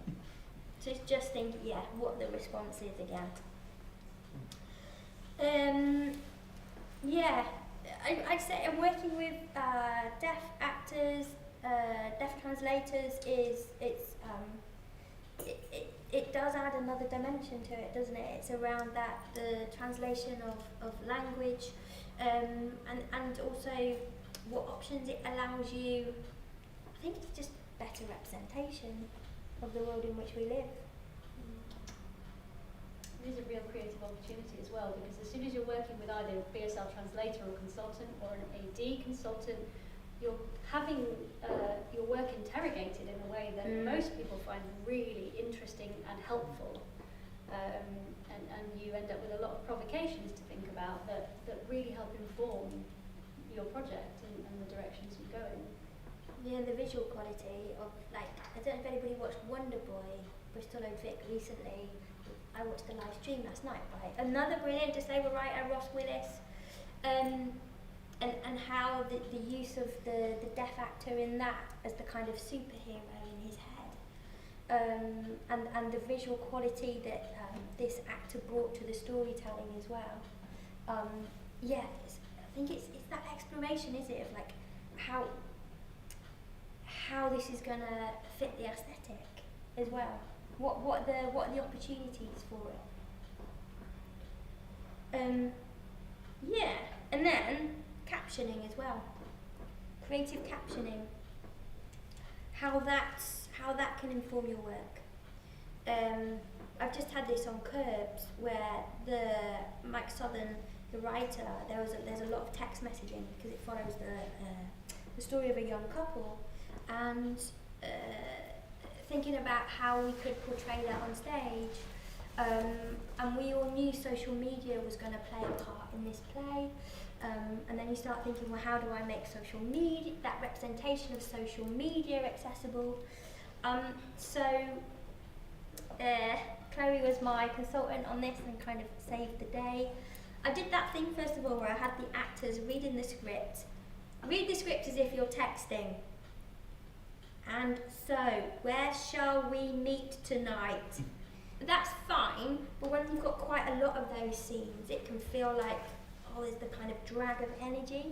So it's just think, what the response is again. I'd say I'm working with deaf actors, deaf translators. It does add another dimension to it, doesn't it? It's around that, the translation of language, and also what options it allows you. I think it's just better representation of the world in which we live. It is a real creative opportunity as well, because as soon as you're working with either a BSL translator or consultant or an AD consultant, you're having your work interrogated in a way that most people find really interesting and helpful, and you end up with a lot of provocations to think about that really help inform your project and the directions you go in. Yeah, the visual quality of, like, I don't know if anybody watched Wonder Boy, Bristol Old Vic recently. I watched the live stream last night by another brilliant disabled writer, Ross Willis, and how the use of the deaf actor in that as the kind of superhero in his head and the visual quality that this actor brought to the storytelling as well. I think it's that exploration, is it, of like how this is gonna fit the aesthetic as well. What are the opportunities for it? And then captioning as well. Creative captioning. How that can inform your work. I've just had this on Curbs, where Mike Southern, the writer, there's a lot of text messaging because it follows the story of a young couple, and thinking about how we could portray that on stage. And we all knew social media was going to play a part in this play. And then you start thinking, well, how do I make social media, that representation of social media accessible? Chloe was my consultant on this and kind of saved the day. I did that thing, first of all, where I had the actors reading the script. Read the script as if you're texting. And so, where shall we meet tonight? That's fine, but when you've got quite a lot of those scenes, it can feel like, there's the kind of drag of energy.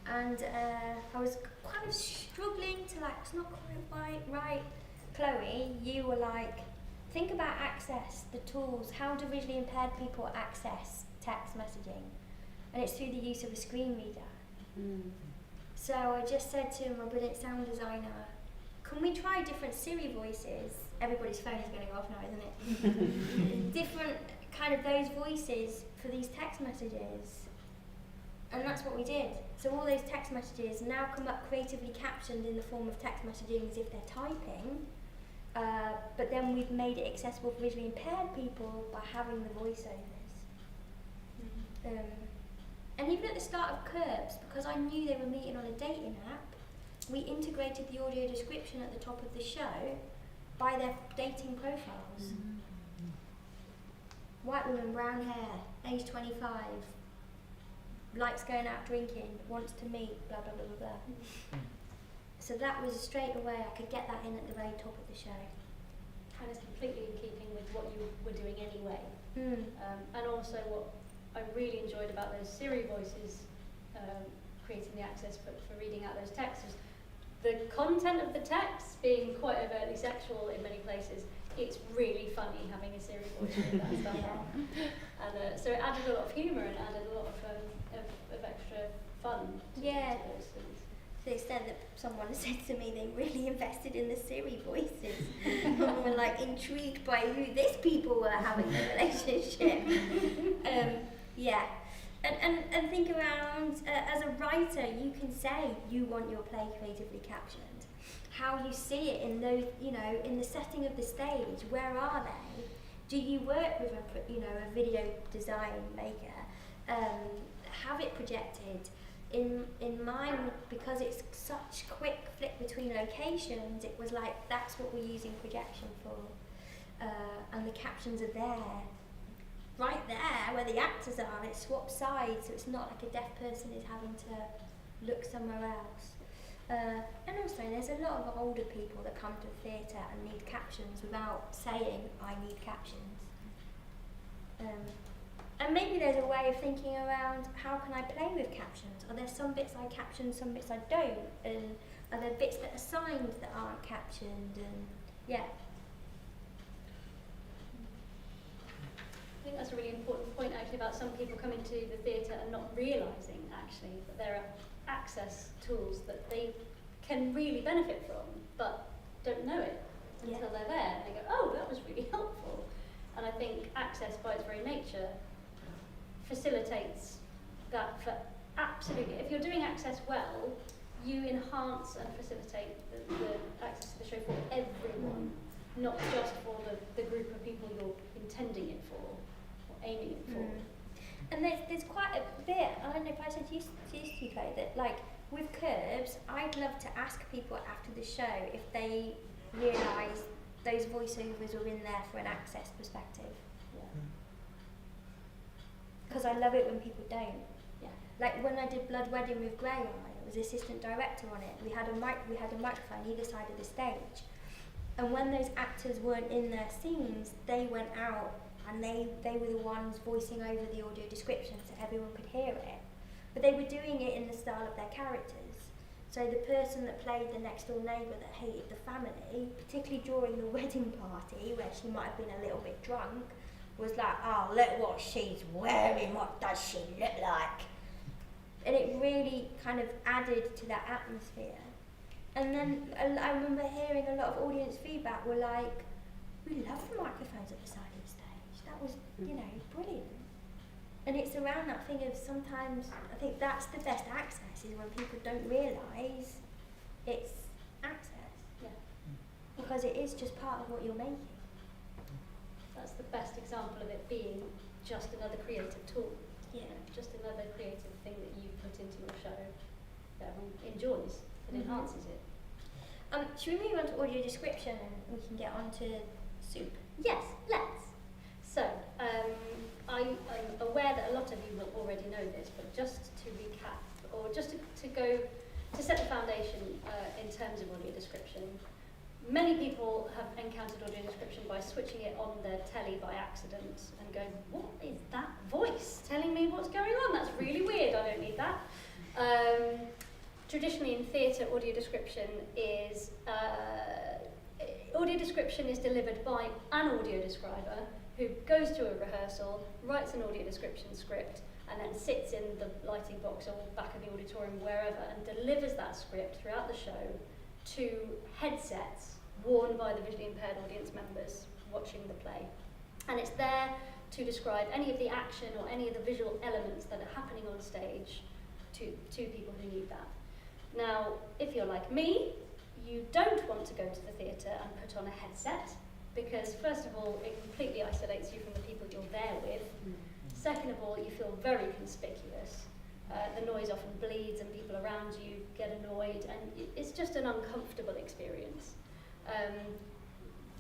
And I was kind of struggling to it's not quite right. Chloe, you were like, think about access, the tools. How do visually impaired people access text messaging? And it's through the use of a screen reader. So I just said to my brilliant sound designer, can we try different Siri voices? Everybody's phone is going off now, isn't it? Different kind of those voices for these text messages. And that's what we did. So all those text messages now come up creatively captioned in the form of text messaging as if they're typing, but then we've made it accessible for visually impaired people by having the voiceovers. And even at the start of Curbs, because I knew they were meeting on a dating app, we integrated the audio description at the top of the show by their dating profiles. White woman, brown hair, age 25, likes going out drinking, wants to meet, blah, blah, blah, blah, blah. So that was straight away, I could get that in at the very top of the show. And it's completely in keeping with what you were doing anyway. And also what I really enjoyed about those Siri voices, creating the access for reading out those texts, was the content of the text being quite overtly sexual in many places. It's really funny having a Siri voice with that stuff on. And so it added a lot of humour and added a lot of extra fun to those things. To the extent that someone said to me they really invested in the Siri voices and were like intrigued by who these people were having a relationship. And think around, as a writer, you can say you want your play creatively captioned. How you see it in those, in the setting of the stage, where are they? Do you work with a video design maker? Have it projected? In mine, because it's such quick flick between locations, it was like, that's what we're using projection for. And the captions are there. Right there, where the actors are, it swaps sides, so it's not like a deaf person is having to look somewhere else. And also, there's a lot of older people that come to theatre and need captions without saying, I need captions. And maybe there's a way of thinking around, how can I play with captions? Are there some bits I caption, some bits I don't? And are there bits that are signed that aren't captioned? And I think that's a really important point actually about some people coming to the theatre and not realising actually that there are access tools that they can really benefit from but don't know it until they're there and they go, oh, that was really helpful. And I think access by its very nature facilitates that for absolutely, if you're doing access well, you enhance and facilitate the access to the show for everyone, not just for the group of people you're intending it for. Aiming it for. And there's quite a bit, I don't know if I said to you, Chloe, that with Curbs, I'd love to ask people after the show if they realise those voiceovers were in there for an access perspective. Because I love it when people don't. Like when I did Blood Wedding with Grey Eye, I was assistant director on it. We had a microphone either side of the stage. And when those actors weren't in their scenes, they went out and they were the ones voicing over the audio description so everyone could hear it. But they were doing it in the style of their characters. So the person that played the next door neighbour that hated the family, particularly during the wedding party where she might have been a little bit drunk, was like, oh, look what she's wearing, what does she look like? And it really kind of added to that atmosphere. And then I remember hearing a lot of audience feedback were like, we love the microphones at the side of the stage. That was, you know, brilliant. And it's around that thing of sometimes, I think that's the best access, is when people don't realise it's access. Yeah. Because it is just part of what you're making. That's the best example of it being just another creative tool. Yeah. You know, just another creative thing that you put into your show that everyone enjoys, that enhances it. Should we move on to audio description and we can get on to soup? Yes, let's. So, I'm aware that a lot of you will already know this, but just to recap, or just to set the foundation in terms of audio description, many people have encountered audio description by switching it on their telly by accident and going, what is that voice telling me what's going on? That's really weird, I don't need that. Traditionally in theatre, audio description is delivered by an audio describer who goes to a rehearsal, writes an audio description script, and then sits in the lighting box or back of the auditorium, wherever, and delivers that script throughout the show to headsets worn by the visually impaired audience members watching the play. And it's there to describe any of the action or any of the visual elements that are happening on stage to people who need that. Now, if you're like me, you don't want to go to the theatre and put on a headset, because first of all, it completely isolates you from the people you're there with. Second of all, you feel very conspicuous. The noise often bleeds and people around you get annoyed, and it's just an uncomfortable experience.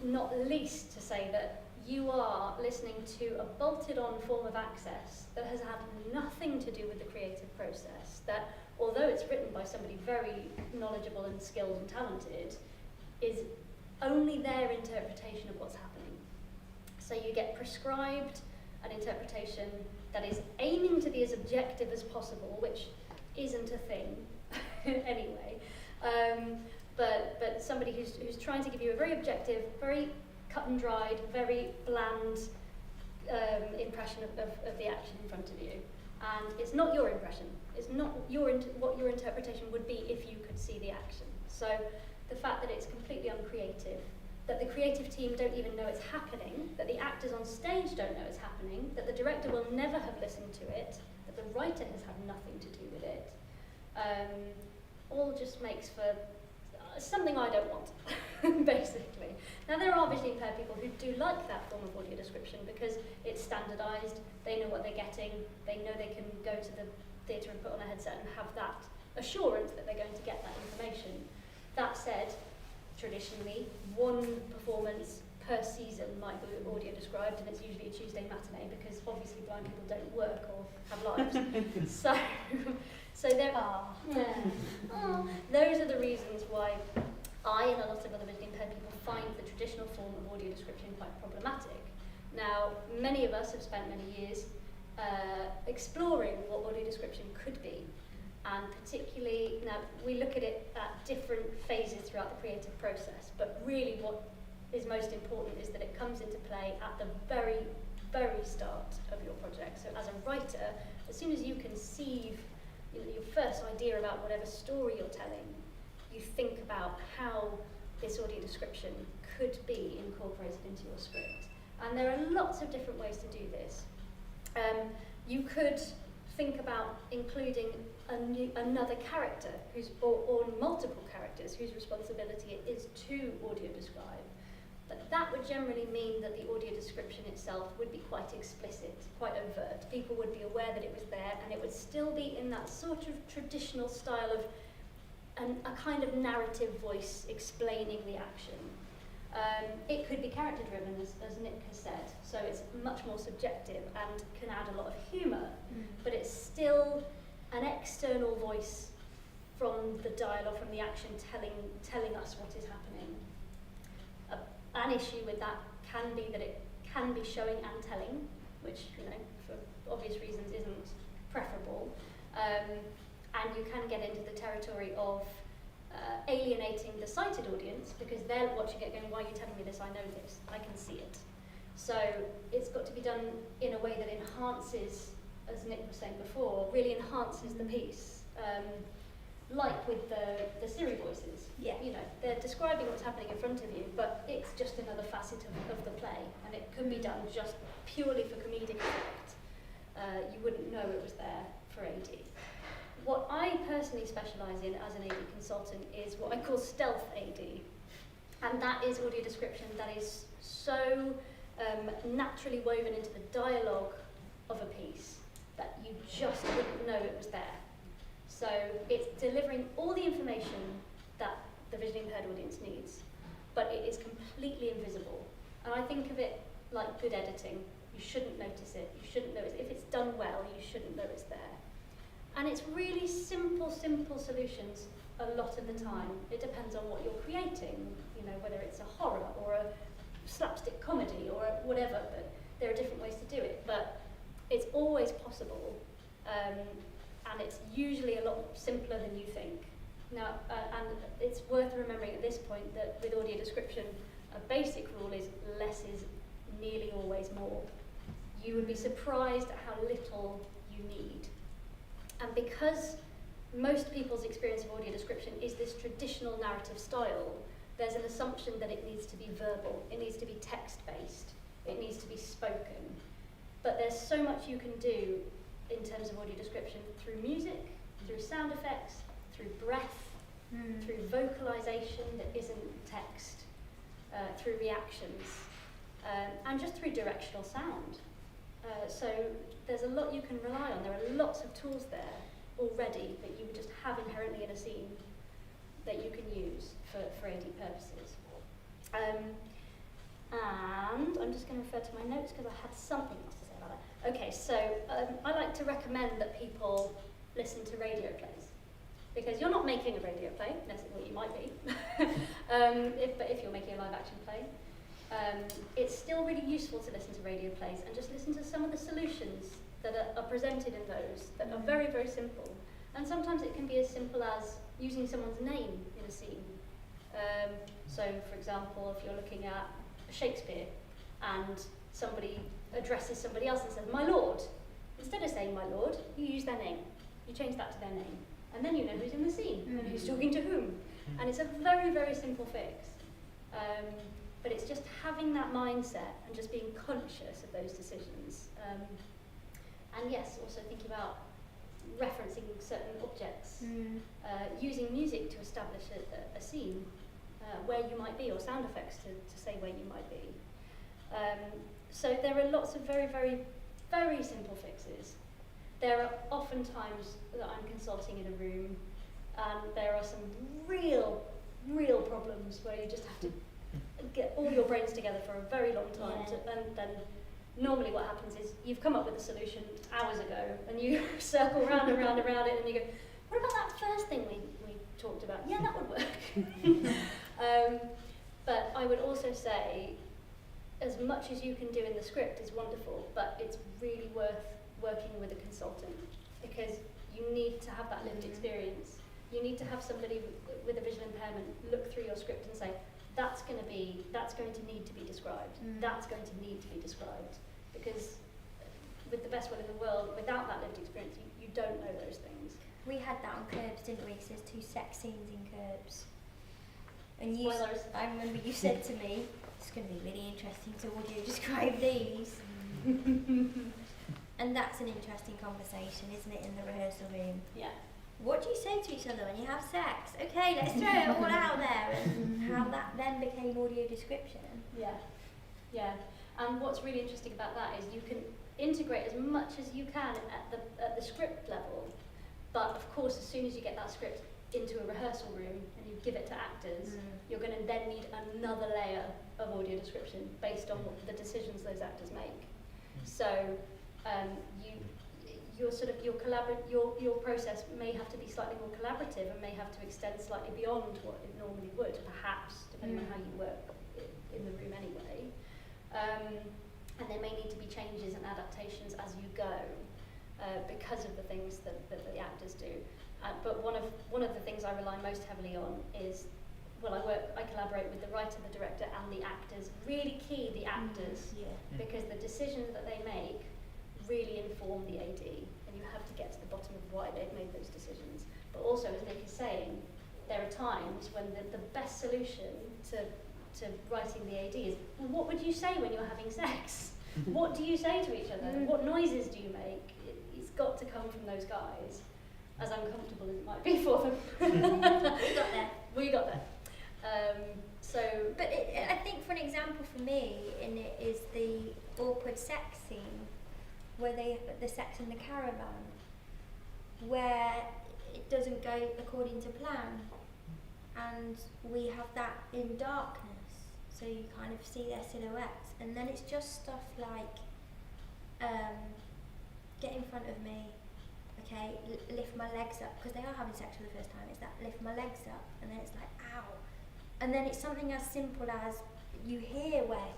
Not least to say that you are listening to a bolted-on form of access that has had nothing to do with the creative process, that although it's written by somebody very knowledgeable and skilled and talented, is only their interpretation of what's happening. So you get prescribed an interpretation that is aiming to be as objective as possible, which isn't a thing anyway, but somebody who's trying to give you a very objective, very cut and dried, very bland impression of the action in front of you. And it's not your impression. It's not what your interpretation would be if you could see the action. So the fact that it's completely uncreative, that the creative team don't even know it's happening, that the actors on stage don't know it's happening, that the director will never have listened to it, that the writer has had nothing to do with it, all just makes for something I don't want, basically. Now, there are visually impaired people who do like that form of audio description because it's standardised, they know what they're getting, they know they can go to the theatre and put on a headset and have that assurance that they're going to get that information. That said, traditionally, one performance per season might be audio described, and it's usually a Tuesday matinee because obviously blind people don't work or have lives. So there are. Those are the reasons why I and a lot of other visually impaired people find the traditional form of audio description quite problematic. Now, many of us have spent many years exploring what audio description could be. And particularly, now we look at it at different phases throughout the creative process, but really what is most important is that it comes into play at the very, very start of your project. So as a writer, as soon as you conceive your first idea about whatever story you're telling, you think about how this audio description could be incorporated into your script. And there are lots of different ways to do this. You could think about including another character or multiple characters whose responsibility it is to audio describe. But that would generally mean that the audio description itself would be quite explicit, quite overt. People would be aware that it was there, and it would still be in that sort of traditional style of a kind of narrative voice explaining the action. It could be character driven, as Nick has said, so it's much more subjective and can add a lot of humour, but it's still an external voice from the dialogue, from the action telling us what is happening. A An issue with that can be that it can be showing and telling, which, you know, for obvious reasons isn't preferable. And you can get into the territory of alienating the sighted audience, because they're watching it going, why are you telling me this? I know this, I can see it. So it's got to be done in a way that enhances, as Nick was saying before, really enhances the piece. Like with the Siri voices. Yeah. You know, they're describing what's happening in front of you, but it's just another facet of the play, and it could be done just purely for comedic effect. You wouldn't know it was there for AD. What I personally specialise in as an AD consultant is what I call stealth AD, and that is audio description that is so naturally woven into the dialogue of a piece that you just wouldn't know it was there. So it's delivering all the information that the visually impaired audience needs, but it is completely invisible. And I think of it like good editing. You shouldn't notice it. You shouldn't know it. If it's done well, you shouldn't know it's there. And it's really simple solutions a lot of the time. It depends on what you're creating, you know, whether it's a horror or a slapstick comedy or whatever, but there are different ways to do it. But it's always possible. And it's usually a lot simpler than you think. Now, and it's worth remembering at this point that with audio description, a basic rule is less is nearly always more. You would be surprised at how little you need. And because most people's experience of audio description is this traditional narrative style, there's an assumption that it needs to be verbal, it needs to be text-based, it needs to be spoken. But there's so much you can do in terms of audio description through music, through sound effects, through breath, through vocalization that isn't text, through reactions, and just through directional sound. So there's a lot you can rely on. There are lots of tools there already that you would just have inherently in a scene that you can use for AD purposes. And I'm just going to refer to my notes because I had something else to say about that. Okay, so I like to recommend that people listen to radio plays, because you're not making a radio play, well, you might be, but if you're making a live action play, it's still really useful to listen to radio plays and just listen to some of the solutions that are presented in those that are very, very simple. And sometimes it can be as simple as using someone's name in a scene. So, for example, if you're looking at Shakespeare and somebody addresses somebody else and says, "My lord," instead of saying "my lord," you use their name. You change that to their name. And then you know who's in the scene and who's talking to whom. And it's a very, very simple fix. But it's just having that mindset and just being conscious of those decisions. And yes, also thinking about referencing certain objects, using music to establish a scene where you might be, or sound effects to say where you might be. So there are lots of very, very, very simple fixes. There are often times that I'm consulting in a room and there are some real problems where you just have to get all your brains together for a very long time. And then normally what happens is you've come up with a solution hours ago and you circle round and round around it and you go, what about that first thing we talked about? Yeah, that would work. But I would also say, as much as you can do in the script is wonderful, but it's really worth working with a consultant, because you need to have that lived experience. You need to have somebody with a visual impairment look through your script and say, that's going to need to be described. That's going to need to be described. Because with the best will in the world, without that lived experience, you don't know those things. We had that on Curbs, didn't we? 'Cause there's 2 sex scenes in Curbs. And I remember you said to me, it's going to be really interesting to audio describe these. And that's an interesting conversation, isn't it, in the rehearsal room? Yeah. What do you say to each other when you have sex? Okay, let's throw it all out there. And how that then became audio description. Yeah. And what's really interesting about that is you can integrate as much as you can at the script level, but of course as soon as you get that script into a rehearsal room and you give it to actors, you're going to then need another layer of audio description based on the decisions those actors make. So your process may have to be slightly more collaborative and may have to extend slightly beyond what it normally would, perhaps, depending on how you work in the room anyway. And there may need to be changes and adaptations as you go because of the things that the actors do. But one of the things I rely most heavily on is, well, I collaborate with the writer, the director, and the actors. Really key, the actors, because the decisions that they make really inform the AD, and you have to get to the bottom of why they've made those decisions. But also, as Nick is saying, there are times when the best solution to writing the AD is, well, what would you say when you're having sex? What do you say to each other? What noises do you make? It's got to come from those guys, as uncomfortable as it might be for them. We got there. But I think, for an example for me, in it is the awkward sex scene, where the sex in the caravan, where it doesn't go according to plan, and we have that in darkness, so you kind of see their silhouettes, and then it's just stuff like, get in front of me, okay, lift my legs up, because they are having sex for the first time. It's that lift my legs up, and then it's like, ow. And then it's something as simple as you hear where,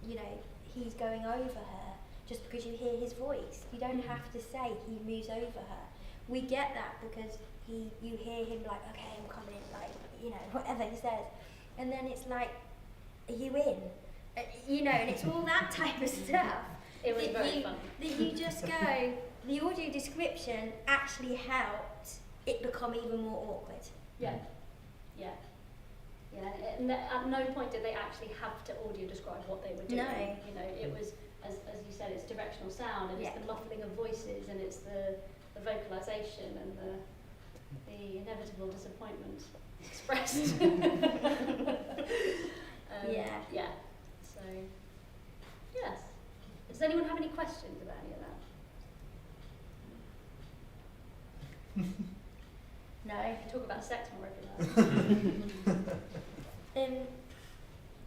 you know, he's going over her, just because you hear his voice. You don't have to say he moves over her. We get that because you hear him like, okay, I'm coming in, like, you know, whatever he says. And then it's like, are you in? You know, and it's all that type of stuff. It was very fun. That you just go, the audio description actually helped it become even more awkward. Yeah. And at no point did they actually have to audio describe what they were doing. No. You know, it was, as you said, it's directional sound, and it's the muffling of voices, and it's the vocalization, and the inevitable disappointment expressed. Yeah. So, yes. Does anyone have any questions about any of that? No. We can talk about sex more every night.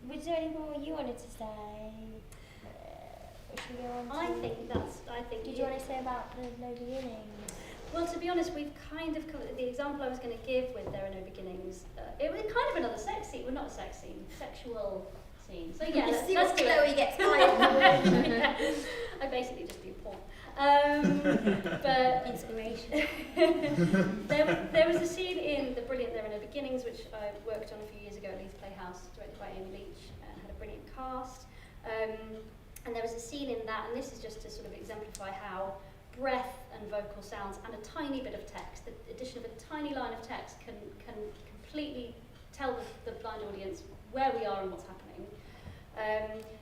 Was there any more you wanted to say? Should we go on to Did you want to say about the no beginnings? Well, to be honest, we've kind of covered the example I was going to give with There Are No Beginnings. It was kind of another sex scene. Well, not a sex scene, sexual scene. So yeah, let's do Chloe it. gets tired. I basically just do porn. But inspiration. there was a scene in the brilliant There Are No Beginnings, which I worked on a few years ago at Leeds Playhouse, directed by Amy Leach, and had a brilliant cast. And there was a scene in that, and this is just to sort of exemplify how breath and vocal sounds and a tiny bit of text, the addition of a tiny line of text can completely tell the blind audience where we are and what's happening.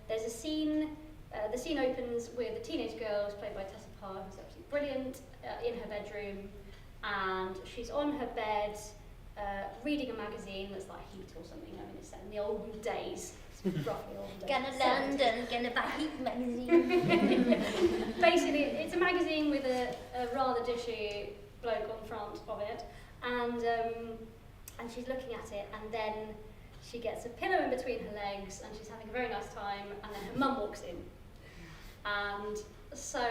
There's a scene, the scene opens with a teenage girl who's played by Tessa Parr, who's absolutely brilliant, in her bedroom, and she's on her bed reading a magazine that's like Heat or something. I mean, it's set in the olden days. Roughly olden days. Gonna London, gonna buy Heat magazine. Basically, it's a magazine with a rather dishy bloke on the front of it, and she's looking at it, and then she gets a pillow in between her legs, and she's having a very nice time, and then her mum walks in. And so,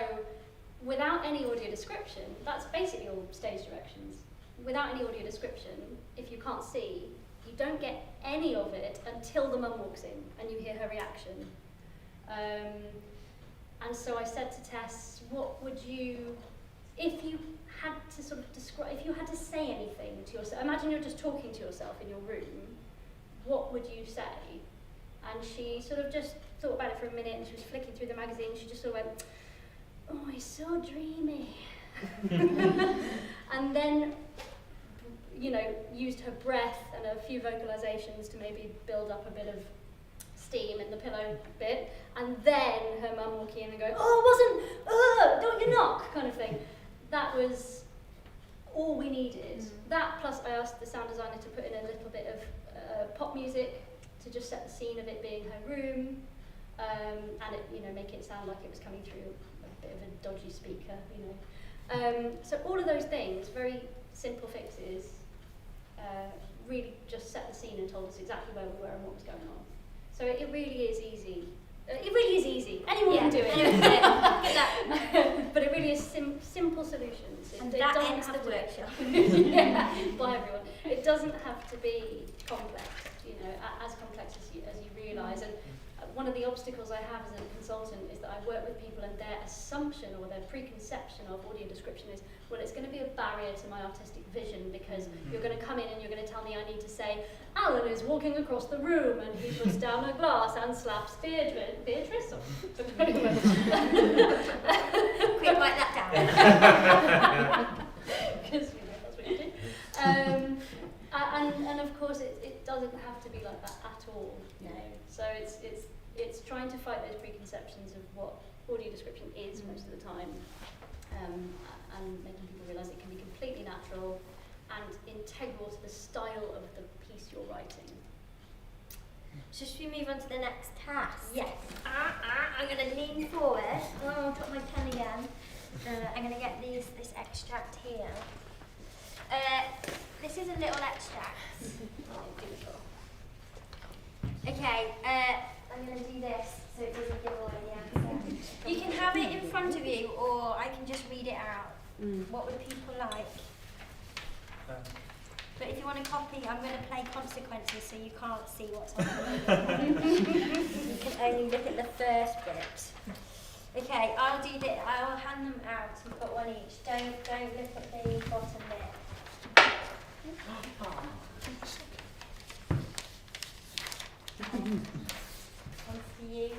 without any audio description, that's basically all stage directions. Without any audio description, if you can't see, you don't get any of it until the mum walks in and you hear her reaction. And so I said to Tess, what would you, if you had to sort of describe, if you had to say anything to yourself, imagine you're just talking to yourself in your room, what would you say? And she sort of just thought about it for a minute, and she was flicking through the magazine, she just sort of went, oh, he's so dreamy. And then, you know, used her breath and a few vocalizations to maybe build up a bit of steam in the pillow bit, and then her mum walking in and going, oh, it wasn't, don't you knock, kind of thing. That was all we needed. That plus I asked the sound designer to put in a little bit of pop music to just set the scene of it being her room, and it, you know, make it sound like it was coming through a bit of a dodgy speaker, you know. So all of those things, very simple fixes, really just set the scene and told us exactly where we were and what was going on. So it really is easy. It really is easy. Anyone can do it. But it really is simple solutions. And that ends the workshop. Yeah, by everyone. It doesn't have to be complex, you know, as complex as you realise. And one of the obstacles I have as a consultant is that I work with people and their assumption or their preconception of audio description is, well, it's going to be a barrier to my artistic vision because you're going to come in and you're going to tell me I need to say, Alan is walking across the room and he puts down a glass and slaps Beatrice. Or Quick, write that down. Because that's what you do. And of course it doesn't have to be like that at all. No. So it's trying to fight those preconceptions of what audio description is most of the time, and making people realise it can be completely natural and integral to the style of the piece you're writing. So should we move on to the next task? Yes. I'm going to lean forward. Oh, I'll drop my pen again. I'm going to get this extract here. This is a little extract. Okay, I'm going to do this so it doesn't give away the answer. You can have it in front of you, or I can just read it out. What would people like? But if you want to copy, I'm going to play consequences so you can't see what's on the You can only look at the first bit. Okay, I'll do this. I'll hand them out. You've got one each. Don't look at the bottom bit. One for you.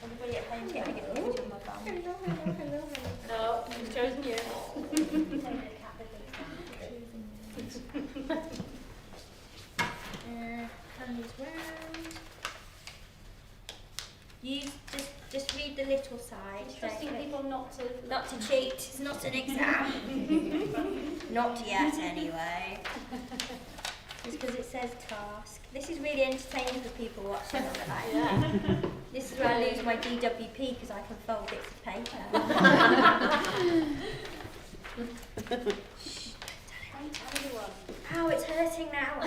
Everybody at home's getting a picture of my thumb. No, you've chosen you. Hand these round. You just read the little side. Trusting people not to cheat. It's not an exam. Not yet, anyway. Just because it says task. This is really entertaining for people watching on the live. Yeah. This is where I lose my DWP because I can fold bits of paper. Don't tell anyone. Ow, it's hurting now. Ow.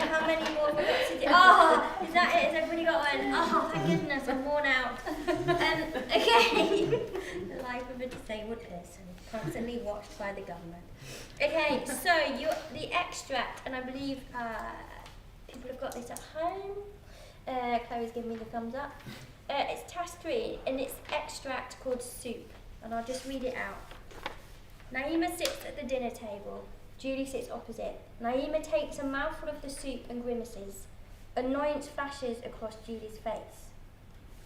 How many more have we got to do? Oh, is that it? Has everybody got one? Oh, thank goodness, I'm worn out. Okay. The life of a disabled person, constantly watched by the government. Okay, so the extract, and I believe people have got this at home. Chloe's giving me the thumbs up. It's task 3, and it's extract called soup, and I'll just read it out. Naima sits at the dinner table. Julie sits opposite. Naima takes a mouthful of the soup and grimaces. Annoyance flashes across Julie's face.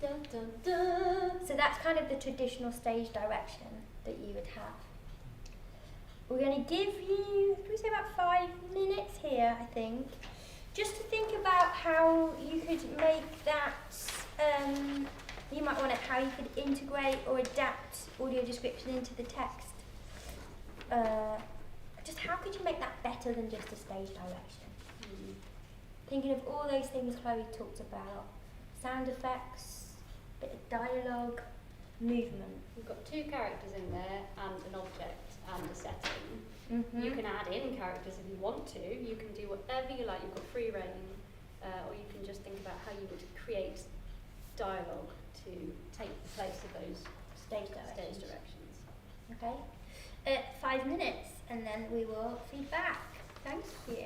Dun, dun, dun. So that's kind of the traditional stage direction that you would have. We're going to give you, can we say about 5 minutes here, I think, just to think about how you could make that, you might want to, how you could integrate or adapt audio description into the text. Just how could you make that better than just a stage direction? Thinking of all those things Chloe talked about, sound effects, bit of dialogue, movement. We've got 2 characters in there and an object and a setting. Mm-hmm. You can add in characters if you want to. You can do whatever you like. You've got free reign, or you can just think about how you would create dialogue to take the place of those Stage directions. directions. Okay. 5 minutes, and then we will feed back. Thank you.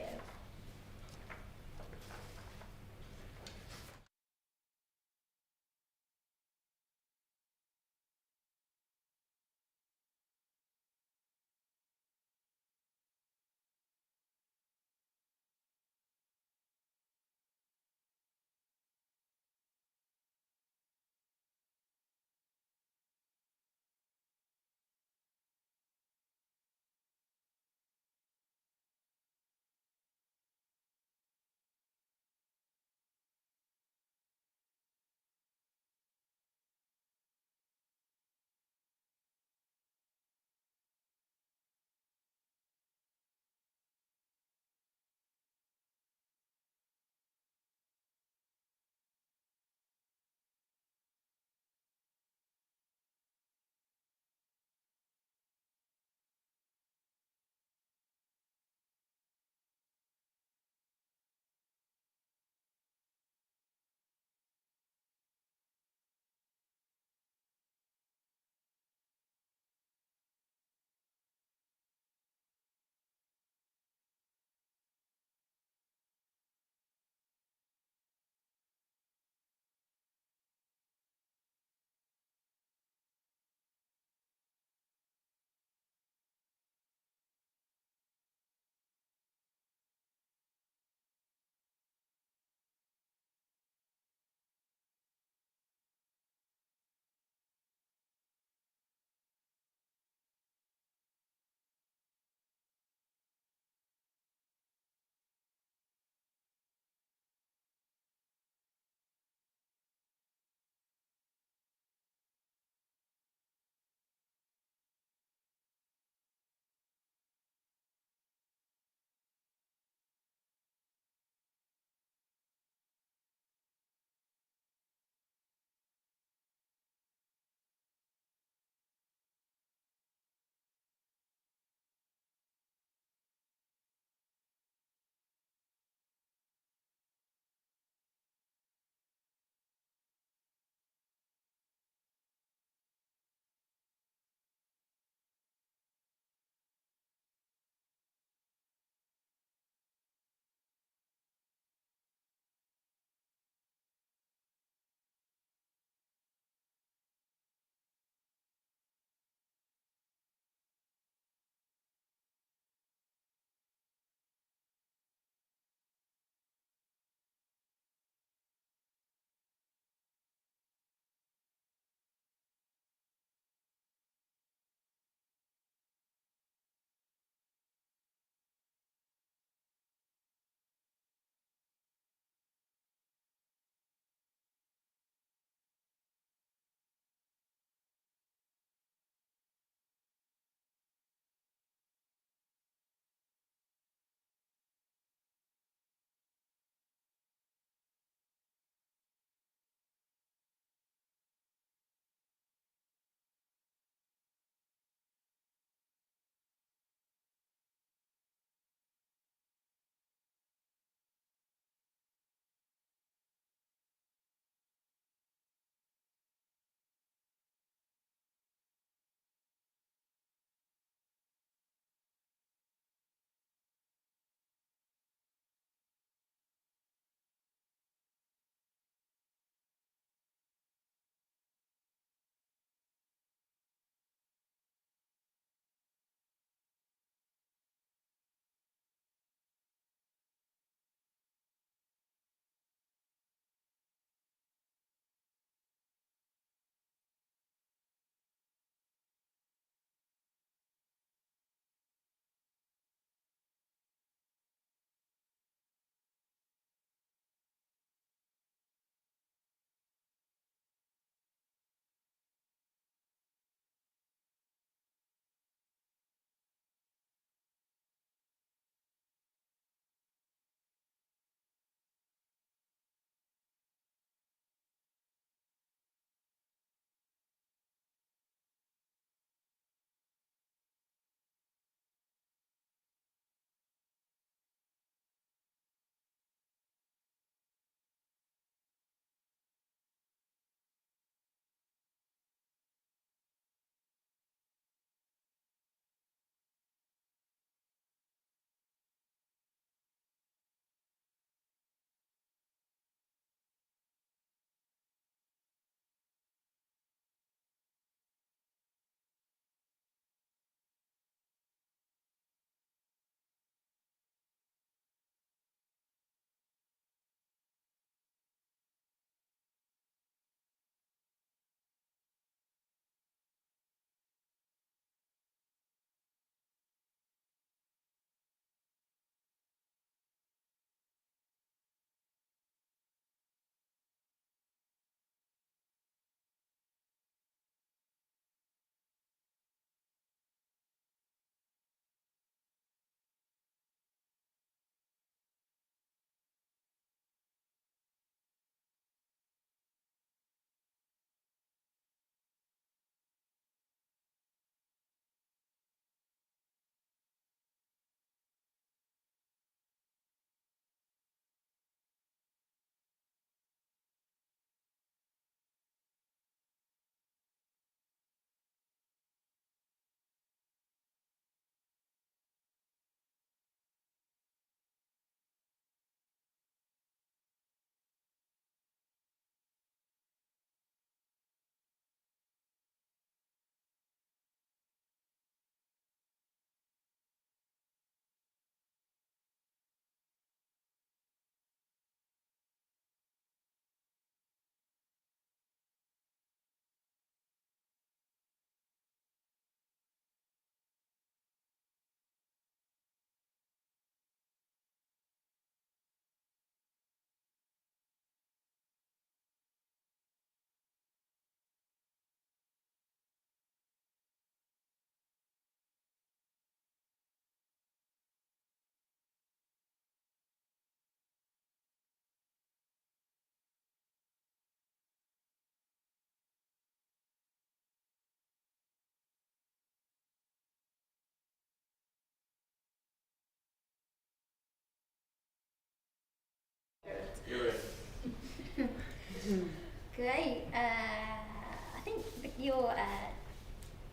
say, I think your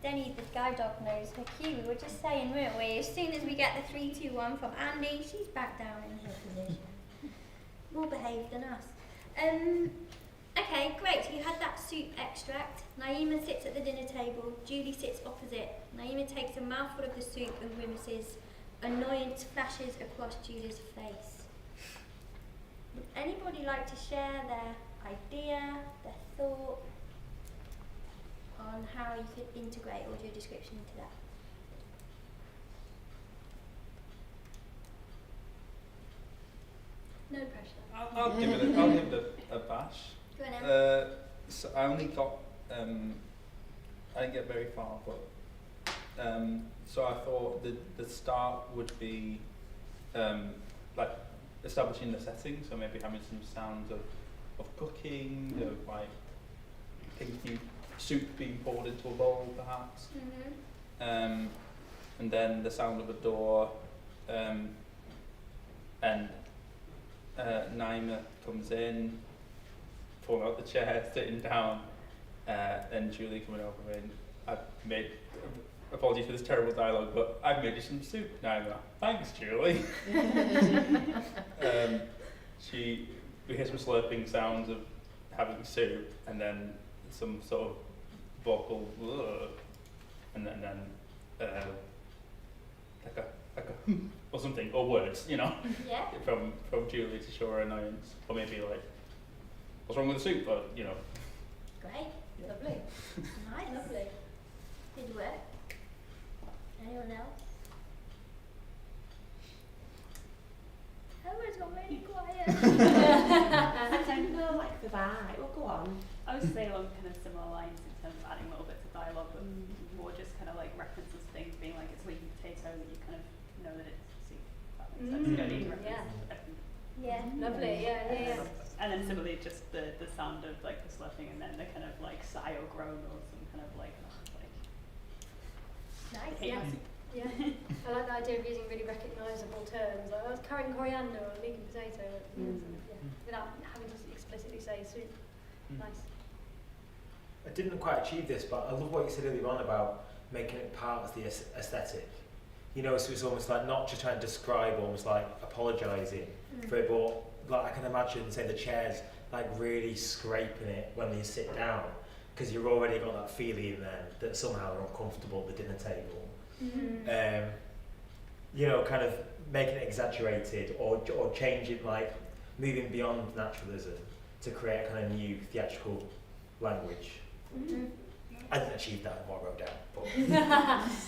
Denny the guide dog knows her cue. We were just saying, weren't we? As soon as we get the 3, 2, 1 from Andy, she's back down in her position. More behaved than us. Okay, great. So you had that soup extract. Naima sits at the dinner table. Julie sits opposite. Naima takes a mouthful of the soup and grimaces. Annoyance flashes across Julie's face. Would anybody like to share their idea, their thought on how you could integrate audio description into that? No pressure. I'll give it a bash. Go on then. So I only got, I didn't get very far, but so I thought the start would be like establishing the setting, so maybe having some sounds of cooking, of like soup being poured into a bowl perhaps, and then the sound of a door, and Naima comes in, pulling out the chair, sitting down, and Julie coming over and I've made, apologies for this terrible dialogue, but I've made you some soup, Naima. Thanks, Julie. We hear some slurping sounds of having soup, and then some sort of vocal, and then like a or something, or words, you know, Yeah. from Julie to show her annoyance, or maybe like, what's wrong with the soup? But you know. Great. Lovely. Nice. Lovely. Good work. Anyone else? Everyone's got really quiet. I don't know, like the vibe. Oh, go on. I would say along kind of similar lines in terms of adding little bits of dialogue, but more just kind of like references to things being like it's leaking potato, that you kind of know that it's soup. That makes sense. You don't need to reference everything. Yeah. Lovely. Yeah. And then similarly, just the sound of like the slurping, and then the kind of like sigh or groan or some kind of like Nice. hate my Yeah. soup. Yeah. I like the idea of using really recognisable terms, like I was carrying coriander or leaking potato, without having to explicitly say soup. Nice. I didn't quite achieve this, but I love what you said earlier on about making it part of the aesthetic. You know, so it's almost like not just trying to describe, almost like apologising for it, but like I can imagine, say, the chairs like really scraping it when you sit down, because you've already got that feeling then that somehow they're uncomfortable at the dinner table. You know, kind of making it exaggerated or changing, like moving beyond naturalism to create a kind of new theatrical language. I didn't achieve that in what I wrote down, but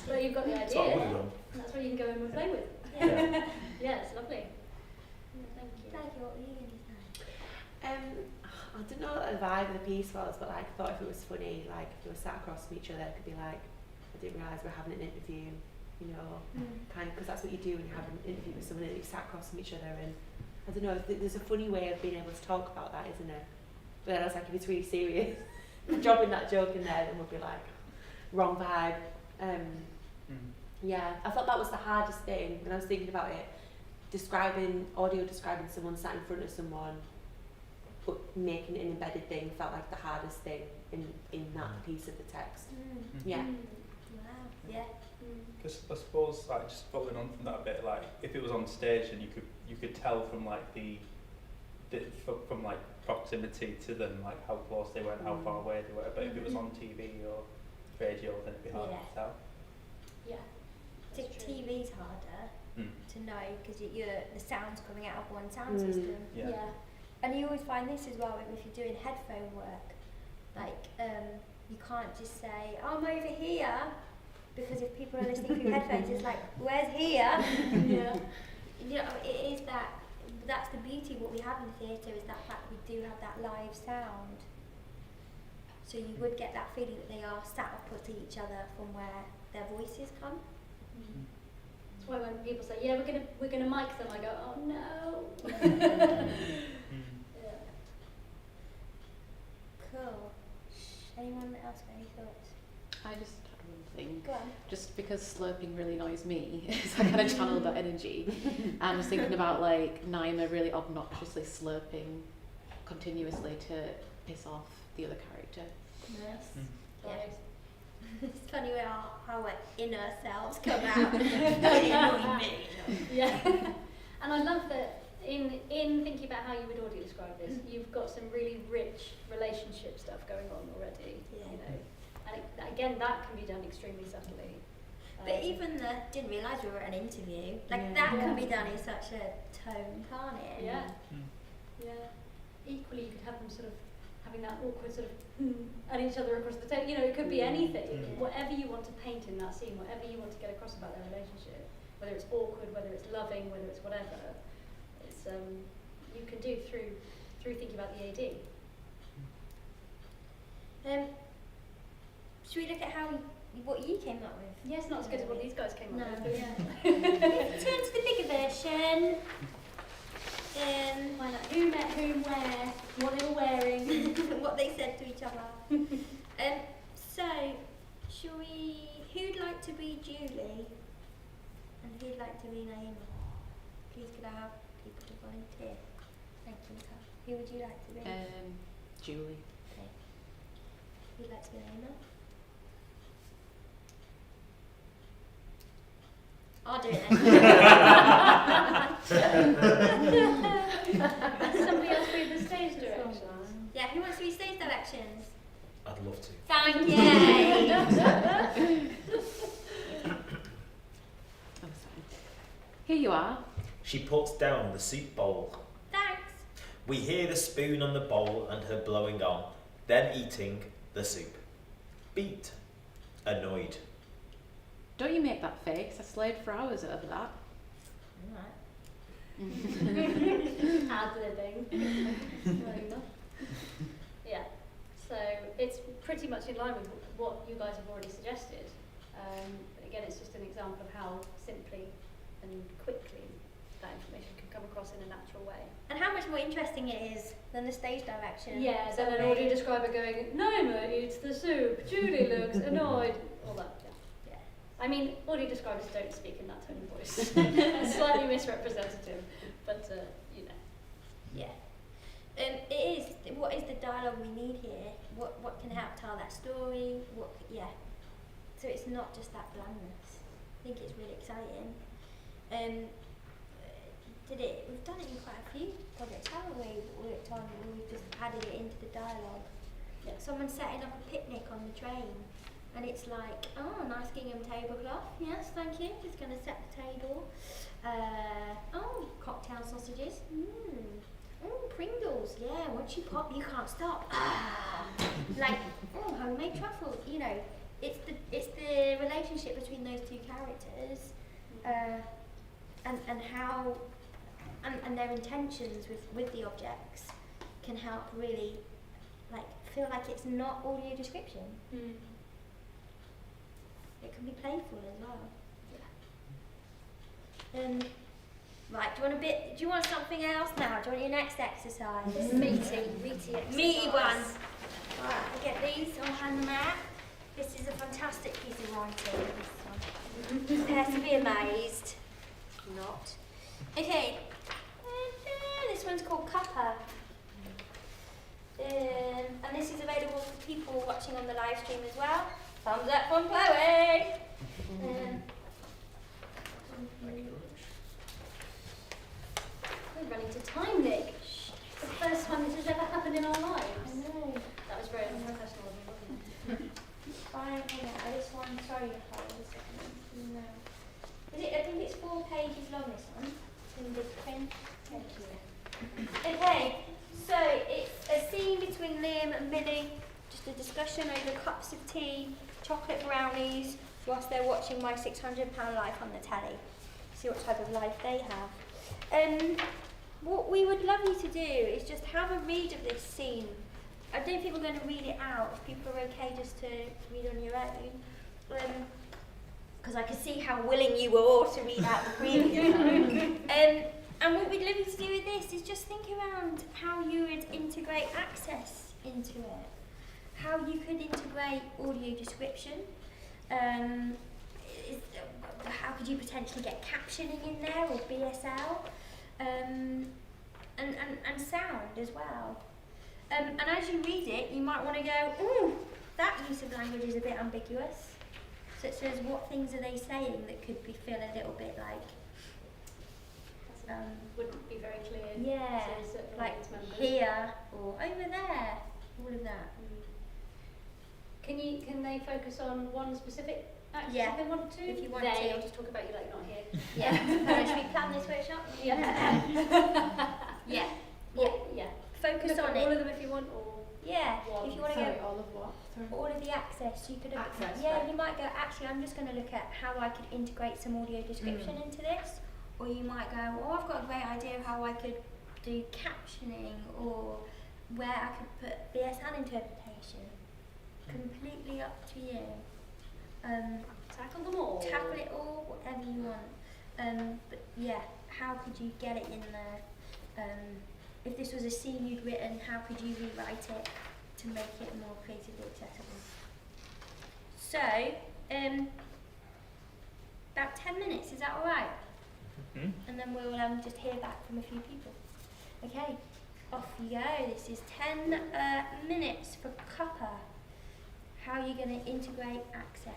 Well, you've got the that's what I would idea. have done. That's what you can go in and play with. Yeah. Yeah, it's lovely. Thank you. Thank you. What were you going to say? I don't know what the vibe of the piece was, but like I thought if it was funny, like if they were sat across from each other, it could be like, I didn't realise we're having an interview, you know, kind of, because that's what you do when you have an interview with someone, that you sat across from each other, and I don't know, there's a funny way of being able to talk about that, isn't there? But then I was like, if it's really serious, dropping that joke in there, then we'll be like, wrong vibe. Yeah, I thought that was the hardest thing when I was thinking about it, describing someone sat in front of someone, but making it an embedded thing felt like the hardest thing in that piece of the text. Yeah. Wow. Yeah. Because I suppose, like, just following on from that a bit, like, if it was on stage and you could tell from like from like proximity to them, like how close they were and how far away they were. But if it was on TV or radio, then it'd be harder to tell. Yeah. TV's harder to know because the sound's coming out of one sound Mm. system. Yeah. And you always find this as well if you're doing headphone work. Like, you can't just say, I'm over here, because if people are listening through headphones, it's like, where's here? Yeah. You know, it is that's the beauty of what we have in the theatre, is that fact we do have that live sound. So you would get that feeling that they are sat opposite each other from where their voices come. That's why when people say, yeah, we're gonna mic them, I go, oh no. Yeah. Cool. Anyone else got any thoughts? I just had one thing. Go on. Just because slurping really annoys me, so I kind of channeled that energy. I was thinking about like Naima really obnoxiously slurping continuously to piss off the other character. Yes. Mm. Yeah. It's funny how our inner selves come out. Really annoying me. Yeah. And I love that in thinking about how you would audio describe this, you've got some really rich relationship stuff going on already. Yeah. You know, and again, that can be done extremely subtly. But even didn't realise we were at an interview. Like Yeah. that can Yeah. be done in such a tone, can't it? Yeah. Mm. Yeah. Equally, you could have them sort of having that awkward sort of at each other across the table. You know, it could be anything. Mm. Whatever you want to paint in that scene, whatever you want to get across about their relationship, whether it's awkward, whether it's loving, whether it's whatever, it's you can do through thinking about the AD. Should we look at what you came up with? Yes, not as good as what these guys came No, up with. yeah. Let's turn to the bigger version. Find out who met whom, where, what they were wearing. What they said to each other. So, who'd like to be Julie? And who'd like to be Naima? Please could I have people to volunteer? Thank you, Kat. Who would you like to be? Julie. Okay. Who'd like to be Naima? I'll do it then. Somebody else read the stage directions. Yeah, who wants to be stage directions? I'd love to. Thank you. Oh, sorry. Here you are. She puts down the soup bowl. Thanks. We hear the spoon on the bowl and her blowing on, then eating the soup. Beat. Annoyed. Don't you make that face? I slaved for hours over that. Ad-libbing. Yeah, so it's pretty much in line with what you guys have already suggested. But again, it's just an example of how simply and quickly that information can come across in a natural way. And how much more interesting it is than the stage direction. Yeah, then an audio describer going, Naima eats the soup, Julie looks annoyed, all that, yeah. I mean, audio describers don't speak in that tone of voice. It's slightly misrepresentative, but you know. Yeah. It is. What is the dialogue we need here? What can help tell that story? Yeah. So it's not just that blandness. I think it's really exciting. We've done it in quite a few projects, haven't we? Worked on where we've just added it into the dialogue. Yeah. Someone's setting up a picnic on the train, and it's like, oh, nice gingham tablecloth. Yes, thank you. Just going to set the table. Oh, cocktail sausages. Oh, Pringles. Yeah, once you pop, you can't stop. Like, oh, homemade truffles. You know, it's the relationship between those two characters, and how. And their intentions with the objects can help really, like, feel like it's not audio description. It can be playful as well. Yeah. Right. Do you want something else now? Do you want your next exercise? Meaty exercise. Meaty one. Right. I get these. I'll hand them out. This is a fantastic piece of writing. This one. Prepare to be amazed. Not. Okay. This one's called Cuppa. And this is available for people watching on the live stream as well. Thumbs up from Chloe! We're running to time, Nick. The first time this has ever happened in our lives. I know. That was very unprofessional of me, wasn't it? Fine, this one, sorry, no. I think it's 4 pages long, this one. In big print. Thank you. Okay, so it's a scene between Liam and Millie, just a discussion over cups of tea, chocolate brownies, whilst they're watching My £600 Life on the telly. See what type of life they have. What we would love you to do is just have a read of this scene. I don't think we're going to read it out, if people are okay just to read on your own. Because I can see how willing you were all to read out the preview. And what we'd love you to do with this is just think around how you would integrate access into it. How you could integrate audio description. How could you potentially get captioning in there, or BSL? And sound as well. And as you read it, you might want to go, ooh, that use of language is a bit ambiguous. Such as, what things are they saying that could feel a little bit like, wouldn't be very clear. yeah, to certain like audience members. here or over there, all of that. Can they focus on one specific axis Yeah, if they want to? if you want they, to. I'll just talk about you like you're not here. Yeah. Should we plan this workshop? Yeah. Yeah. Or, Yeah. yeah. Focus Look on at it. all of them if you want, or Yeah. one. If you want to Sorry, go all of what? Sorry. all of the access, you could. Access, Yeah, right. you might go. Actually, I'm just going to look at how I could integrate some audio description into this, or you might go. Oh, I've got a great idea of how I could do captioning, or where I could put BSN interpretation. Completely up to you. Tackle them all. Tackle it all, whatever you want. But yeah, how could you get it in there? If this was a scene you'd written, how could you rewrite it to make it more creatively accessible? So, about 10 minutes, is that alright? Mm-hmm. And then we'll just hear back from a few people. Okay, off you go. This is 10 minutes for copper. How are you going to integrate access?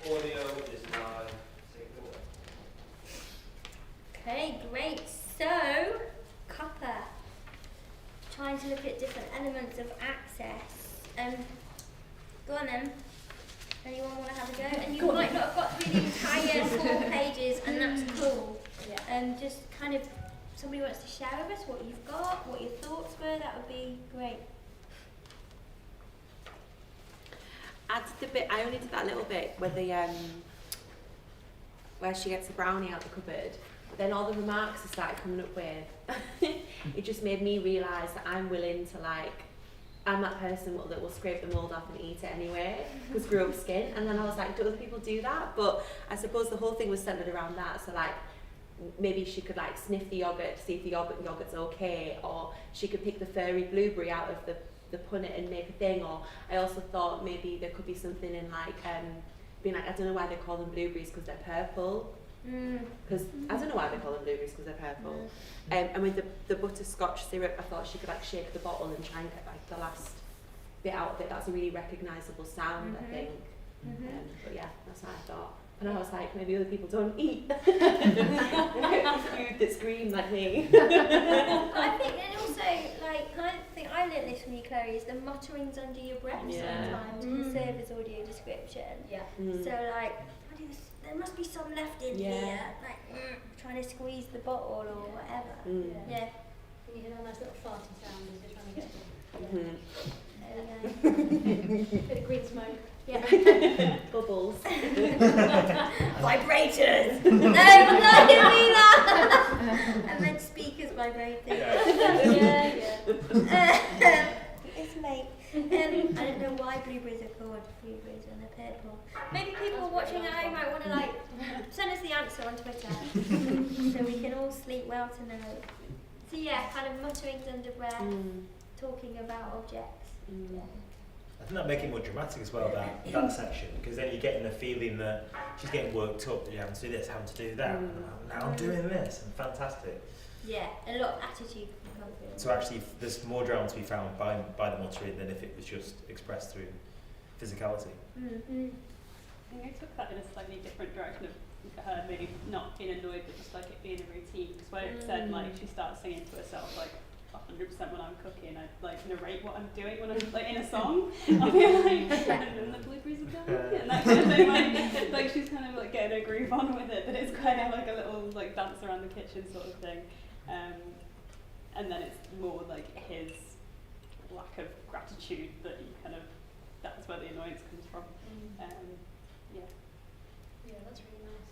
Audio is now taken away. Okay, great. So, copper. Trying to look at different elements of access. Go on then. Anyone want to have a go? And you might not have got through the entire 4 pages, and that's cool. Yeah. Just kind of, somebody wants to share with us what you've got, what your thoughts were, that would be great. I only did that little bit where where she gets the brownie out the cupboard. But then all the remarks I started coming up with, it just made me realise that I'm willing to I'm that person that will scrape the mould off and eat it anyway, because grow skin. And then I was like, do other people do that? But I suppose the whole thing was centred around that. So maybe she could sniff the yogurt to see if the yogurt's okay, or she could pick the furry blueberry out of the punnet and make a thing. Or I also thought maybe there could be something in being I don't know why they call them blueberries because they're purple. Because I don't know why they call them blueberries because they're purple. And with the butterscotch syrup, I thought she could shake the bottle and try and get the last bit out of it. That's a really recognisable sound, I think. But yeah, that's what I thought. And I was like, maybe other people don't eat food that's green like me. I think, and also, I think I learned this from you, Chloe, is the mutterings under your breath sometimes can serve as audio description. Yeah. So there must be some left in here, trying to squeeze the bottle or whatever. Yeah. And you hear that nice little farty sound as you're trying to get bit of green smoke. Yeah. Bubbles. Vibrators! No, not give me that! I meant speakers vibrating. Yeah. It's late. I don't know why blueberries are called blueberries when they're purple. Maybe people watching at home might want to send us the answer on Twitter so we can all sleep well tonight. So yeah, kind of mutterings under breath, talking about objects. Yeah. I think that make it more dramatic as well, that section, because then you're getting the feeling that she's getting worked up, that you're having to do this, having to do that, and now I'm doing this, and fantastic. Yeah, a lot of attitude can come through. So actually, there's more drama to be found by the muttering than if it was just expressed through physicality. I think I took that in a slightly different direction of her maybe not being annoyed, but just it being a routine. Because where it said she starts singing to herself 100% when I'm cooking, I narrate what I'm doing when I'm in a song. I'll be and the blueberries are done, and that kind of thing. She's kind of getting a groove on with it, but it's kind of a little dance around the kitchen sort of thing. And then it's more his lack of gratitude that you that's where the annoyance comes from. Yeah, that's really nice.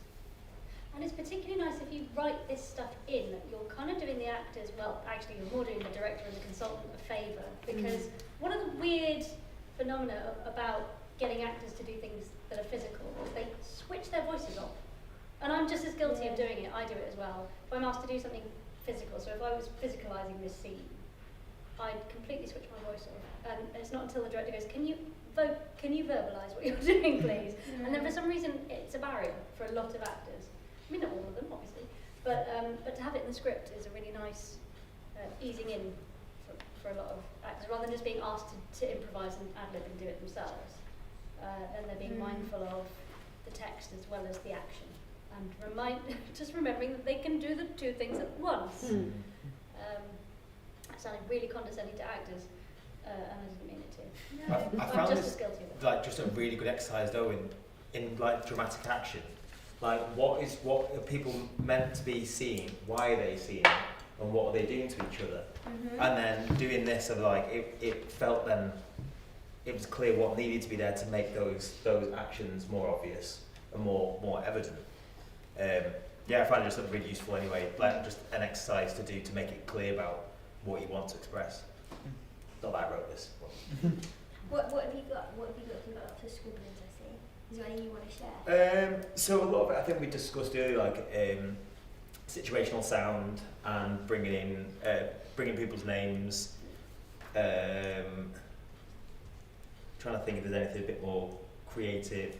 And it's particularly nice if you write this stuff in, that you're kind of doing the actors, well, actually you're more doing the director and the consultant a favour, because one of the weird phenomena about getting actors to do things that are physical is they switch their voices off. And I'm just as guilty of doing it, I do it as well. If I'm asked to do something physical, so if I was physicalising this scene, I'd completely switch my voice off. And it's not until the director goes, can you verbalise what you're doing, please? And then for some reason, it's a barrier for a lot of actors. I mean, not all of them, obviously, but to have it in the script is a really nice easing in for a lot of actors, rather than just being asked to improvise and ad-lib and do it themselves. And they're being mindful of the text as well as the action, and just remembering that they can do the two things at once. That sounded really condescending to actors, and I didn't mean it to. I I'm found just this as guilty of it. just a really good exercise though in dramatic action. What are people meant to be seeing? Why are they seeing it? And what are they doing to each other? And then doing this of it felt then it was clear what needed to be there to make those actions more obvious and more evident. I find it just really useful anyway, just an exercise to do to make it clear about what you want to express. Not that I wrote this. What have you got? What have you got for scribblings, I see? Is there any you want to share? So a lot of it, I think we discussed earlier, situational sound and bringing people's names. Trying to think if there's anything a bit more creative.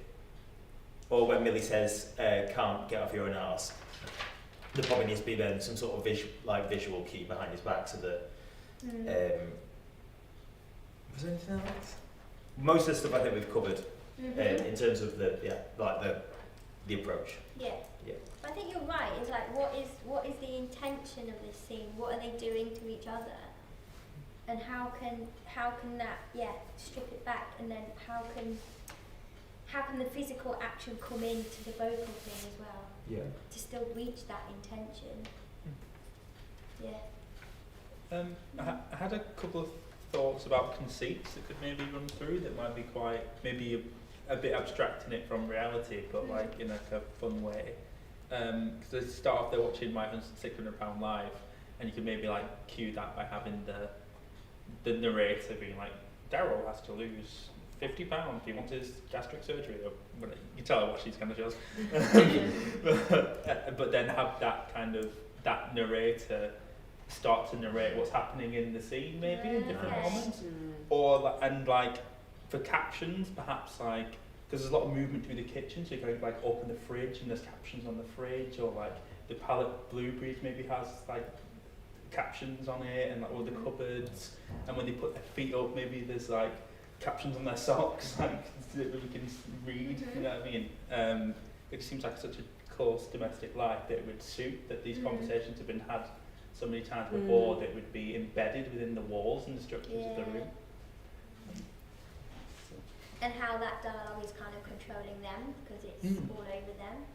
Or when Millie says, "Can't get off your own arse," there probably needs to be then some sort of visual key behind his back so that. Was there anything else? Most of the stuff I think we've covered in terms of the approach. Yeah. Yeah. I think you're right. It's like, what is the intention of this scene? What are they doing to each other? And how can that strip it back, and then how can the physical action come into the vocal thing as well? Yeah. To still reach that intention. Yeah. I had a couple of thoughts about conceits that could maybe run through that might be quite, maybe a bit abstracting it from reality, but like in like a fun way. Because they start off, they're watching My £600 Live, and you can maybe like cue that by having the narrator being like, Daryl has to lose £50, he wants his gastric surgery, or whatever. You tell her what she's kind of does. But then have that narrator start to narrate what's happening in the scene, maybe in different moments, or and like for captions, perhaps like, because there's a lot of movement through the kitchen, so you can like open the fridge and there's captions on the fridge, or like the palette Blueberries maybe has like captions on it, and like all the cupboards, and when they put their feet up, maybe there's like captions on their socks, like so that we can read. You know what I mean? It just seems like such a close domestic life that it would suit that these conversations have been had so many times before that would be embedded within the walls and the structures of the room. And how that dialogue is kind of controlling them, because it's all over them.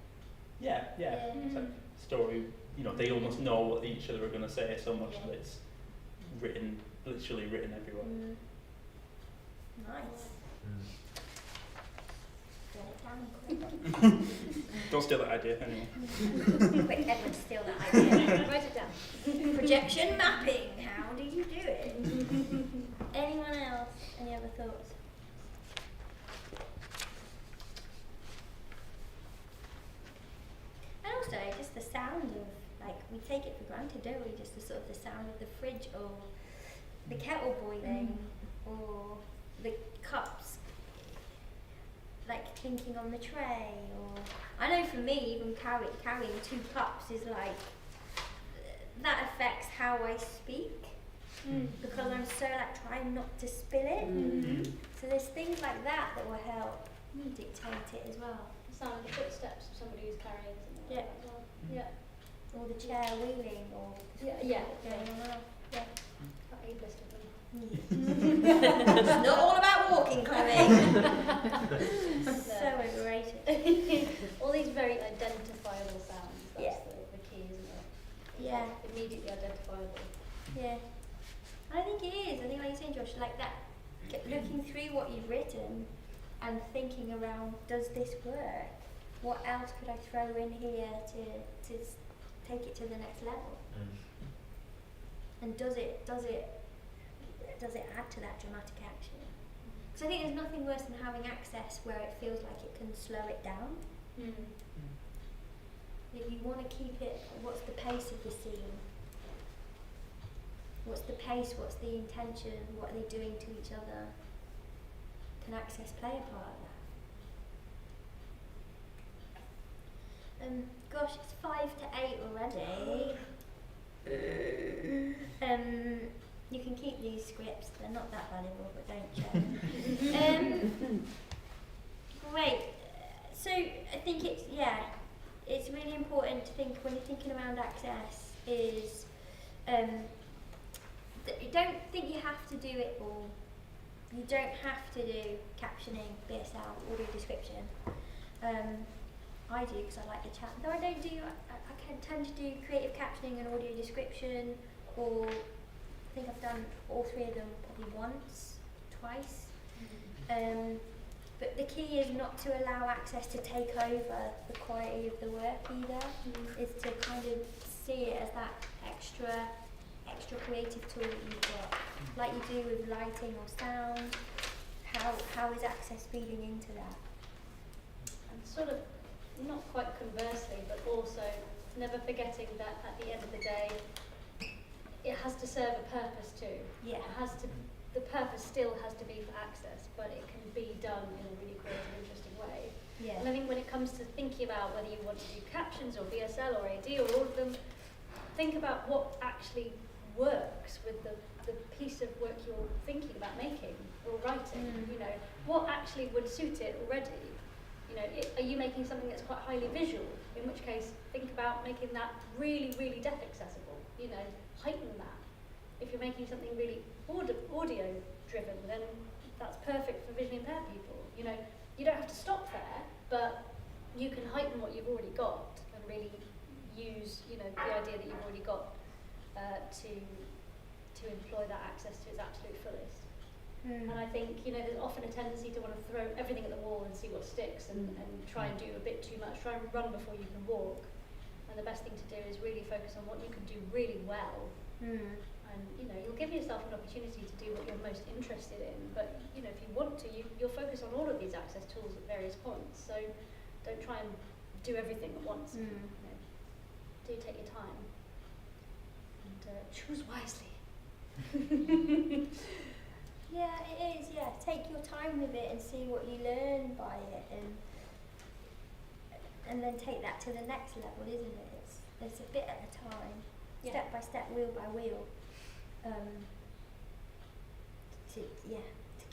Yeah. It's like story, you know, they almost know what each other are going to say so much that it's written, literally written everywhere. Nice. Get it down quick. Don't steal that idea anyway. Quick, Edward, steal that idea. Write it down. Projection mapping. How do you do it? Anyone else? Any other thoughts? And also, just the sound of, like, we take it for granted, don't we? Just the sort of the sound of the fridge, or the kettle boiling, or the cups, like, clinking on the tray, or I know for me, even carrying 2 cups is like, that affects how I speak, because I'm so like trying not to spill it. So there's things like that that will help dictate it as well. The sound of the footsteps of somebody who's carrying something like that as well. Yeah. Or the chair wheeling, or Yeah. going on. Yeah. Quite ableist of them. It's not all about walking, Chloe. So overrated. All these very identifiable sounds. That's the key, isn't it? Yeah. Immediately identifiable. Yeah. I think it is. I think, like you're saying, Josh, like that, looking through what you've written and thinking around, does this work? What else could I throw in here to take it to the next level? And does it add to that dramatic action? Because I think there's nothing worse than having access where it feels like it can slow it down. If you want to keep it, what's the pace of the scene? What's the pace? What's the intention? What are they doing to each other? Can access play a part of that? Gosh, it's 5 to 8 already. You can keep these scripts, they're not that valuable, but don't share them. Great. So I think it's really important to think when you're thinking around access is that you don't think you have to do it all. You don't have to do captioning, BSL, audio description. I do because I like the chat. Though I don't do, I can tend to do creative captioning and audio description, or I think I've done all 3 of them probably once, twice. But the key is not to allow access to take over the quality of the work either. Is to kind of see it as that extra creative tool that you've got, like you do with lighting or sound. How is access feeding into that? And sort of, not quite conversely, but also never forgetting that at the end of the day, it has to serve a purpose too. Yeah. The purpose still has to be for access, but it can be done in a really creative, interesting way. Yeah. And I think when it comes to thinking about whether you want to do captions or BSL or AD or all of them, think about what actually works with the the piece of work you're thinking about making or writing. You know, what actually would suit it already? You know, are you making something that's quite highly visual? In which case, think about making that really, really deaf accessible. You know, heighten that. If you're making something really audio driven, then that's perfect for visually impaired people. You know, you don't have to stop there, but you can heighten what you've already got and really use, you know, the idea that you've already got to employ that access to its absolute fullest. And I think, you know, there's often a tendency to want to throw everything at the wall and see what sticks and try and do a bit too much, try and run before you can walk. And the best thing to do is really focus on what you can do really well. And, you know, you'll give yourself an opportunity to do what you're most interested in, but, you know, if you want to, you'll focus on all of these access tools at various points. So don't try and do everything at once. You know, do take your time and choose wisely. Yeah, it is. Yeah, take your time with it and see what you learn by it, and then take that to the next level, isn't it? It's a bit at a time, step by step, wheel by wheel. To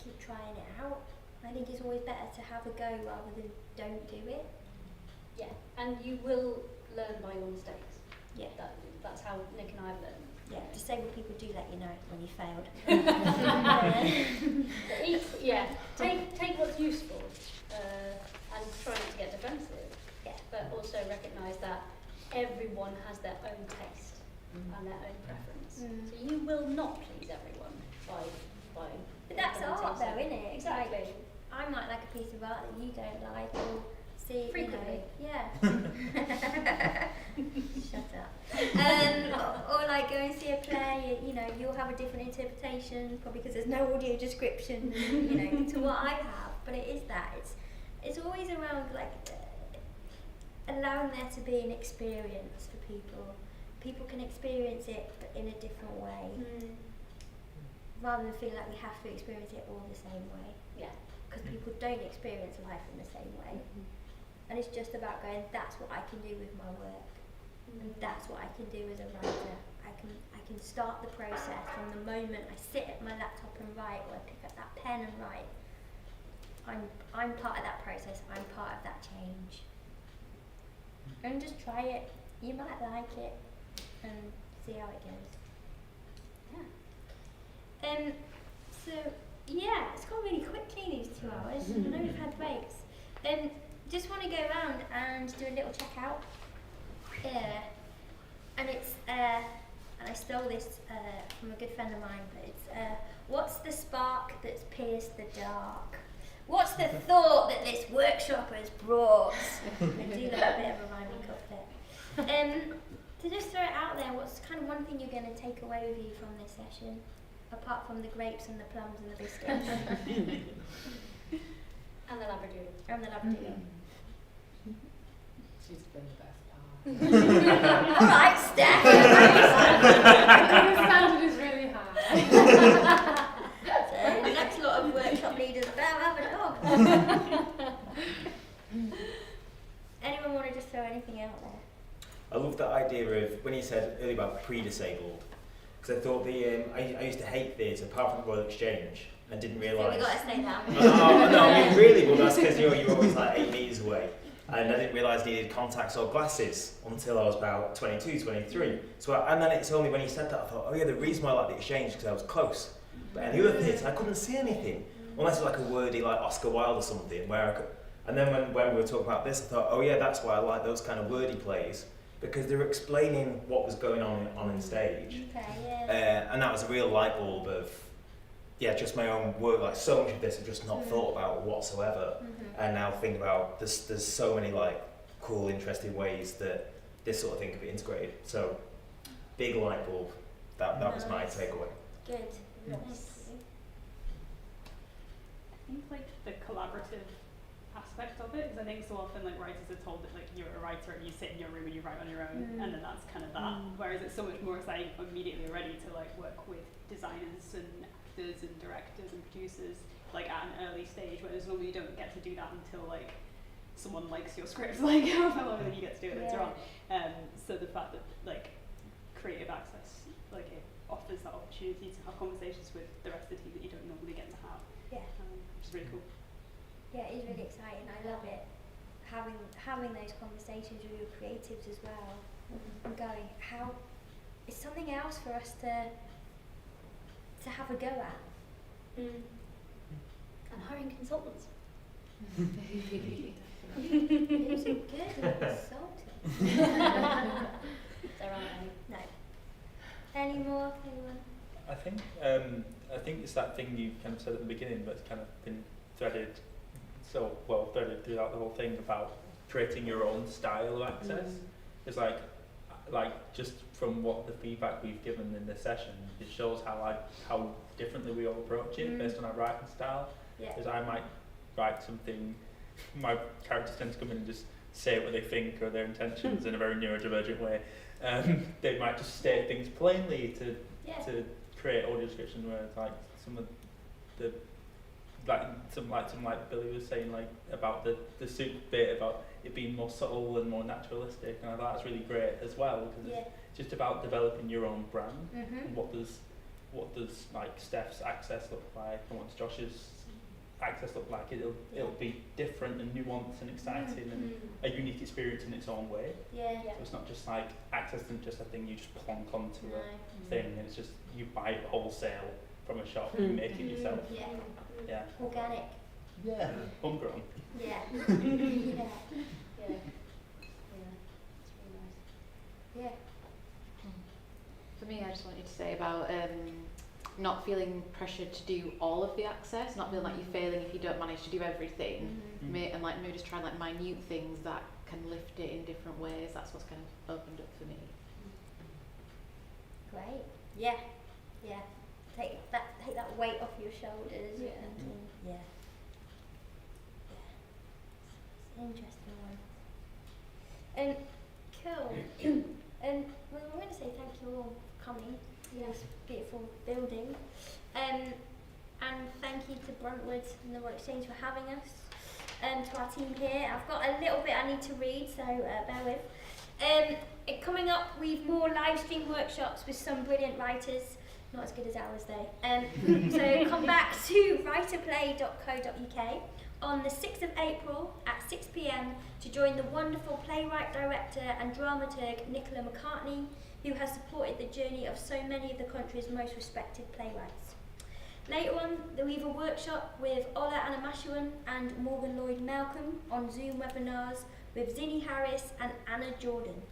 keep trying it out. I think it's always better to have a go rather than don't do it. Yeah, and you will learn by your mistakes. Yeah, that's how Nick and I have learned. Yeah, disabled people do let you know when you failed. Take what's useful and try not to get defensive. Yeah, but also recognise that everyone has their own taste and their own preference. So you will not please everyone by. But that's art, though, isn't it? Exactly. Like, I might like a piece of art that you don't like, or see. Frequently. You know, yeah. Shut up. Or like go and see a play. You know, you'll have a different interpretation, probably because there's no audio description. You know, to what I have. But it is that. It's always around like allowing there to be an experience for people. People can experience it, but in a different way. Rather than feeling like we have to experience it all the same way. Yeah. Because people don't experience life in the same way. And it's just about going, that's what I can do with my work. And that's what I can do as a writer. I can start the process from the moment I sit at my laptop and write, or I pick up that pen and write. I'm part of that process, I'm part of that change. And just try it. You might like it and see how it goes. So yeah, it's gone really quickly these 2 hours. I know we've had breaks. Just want to go around and do a little checkout. And it's and I stole this from a good friend of mine. But it's what's the spark that's pierced the dark? What's the thought that this workshop has brought? I do like a bit of a rhyming couplet. To just throw it out there, what's kind of one thing you're going to take away with you from this session? Apart from the grapes and the plums and the biscuits. And the labradoodle. And the labradoodle. She's been the best part. Alright, Steph! The standard is really high. So the next lot of workshop leaders better have a dog. Anyone want to just throw anything out there? I love that idea of when you said earlier about pre-disabled, because I thought I used to hate theatre apart from the Royal Exchange and didn't realise. We got to say that. No, I mean really, well that's because you're always like 8 metres away, and I didn't realise I needed contacts or glasses until I was about 22, 23. And then it's only when you said that I thought, oh yeah, the reason why I liked the Exchange is because I was close. But in the other theatre I couldn't see anything unless it was like a wordy like Oscar Wilde or something where I could. And then when we were talking about this, I thought, oh yeah, that's why I like those kind of wordy plays. Because they were explaining what was going on stage. Okay, yeah. And that was a real light bulb of, just my own work. Like so much of this I've just not thought about whatsoever. And now think about, there's so many like cool, interesting ways that this sort of thing could be integrated. So, big light bulb. That was my takeaway. Good. Yes. I think like the collaborative aspect of it, because I think so often like writers are told that like you're a writer and you sit in your room and you write on your own, and then that's kind of that. Whereas it's so much more exciting immediately ready to like work with designers and actors and directors and producers like at an early stage, whereas normally you don't get to do that until like someone likes your script, like however long then you get to do it later on. So the fact that like creative access, like offers that opportunity to have conversations with the rest of the team that you don't normally get to have, Yeah. which is really cool. Yeah, it is really exciting. I love it. Having those conversations with your creatives as well, and going, how it's something else for us to have a go at. And hiring consultants. Who's a good consultant? There aren't any. No. Any more? Anyone? I think it's that thing you kind of said at the beginning, but it's kind of been threaded threaded throughout the whole thing about creating your own style of access. It's like just from what the feedback we've given in this session, it shows how differently we all approach it based on our writing style. Yeah. Because I might write something, my characters tend to come in and just say what they think or their intentions in a very neurodivergent way. They might just state things plainly to create audio descriptions, where it's like some of the like Billy was saying, like about the soup bit, about it being more subtle and more naturalistic, and I thought that's really great as well, because it's just about developing your own brand. And what does like Steph's access look like, and what does Josh's access look like? It'll be different and nuanced and exciting and a unique experience in its own way. Yeah. So it's not just like access isn't just a thing you just plonk onto a thing, and it's just you buy it wholesale from a shop and you make it yourself. Yeah. Yeah. Organic. Yeah. Homegrown. Yeah. Yeah. Yeah. It's really nice. Yeah. For me, I just wanted to say about not feeling pressured to do all of the access, not feeling like you're failing if you don't manage to do everything, and like maybe just trying like minute things that can lift it in different ways. That's what's kind of opened up for me. Great. Yeah. Yeah. Take that weight off your shoulders. Yeah. Yeah. It's an interesting one. Cool. Well, I'm going to say thank you all for coming to this beautiful building. And thank you to Bruntwood and the Royal Exchange for having us. To our team here, I've got a little bit I need to read, so bear with. Coming up, we've more live stream workshops with some brilliant writers. Not as good as ours though. So come back to writerplay.co.uk on the 6th of April at 6 p.m. to join the wonderful playwright, director and dramaturg Nicola McCartney, who has supported the journey of so many of the country's most respected playwrights. Later on, we have a workshop with Ola Anamashuan and Morgan Lloyd Malcolm on Zoom webinars with Zinni Harris and Anna Jordan.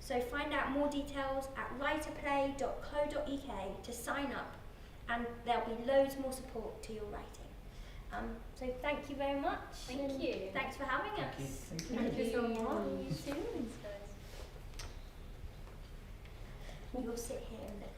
So find out more details at writerplay.co.uk to sign up, and there'll be loads more support to your writing. So thank you very much. Thank you. Thanks for having us. Thank you so much. We will sit here and let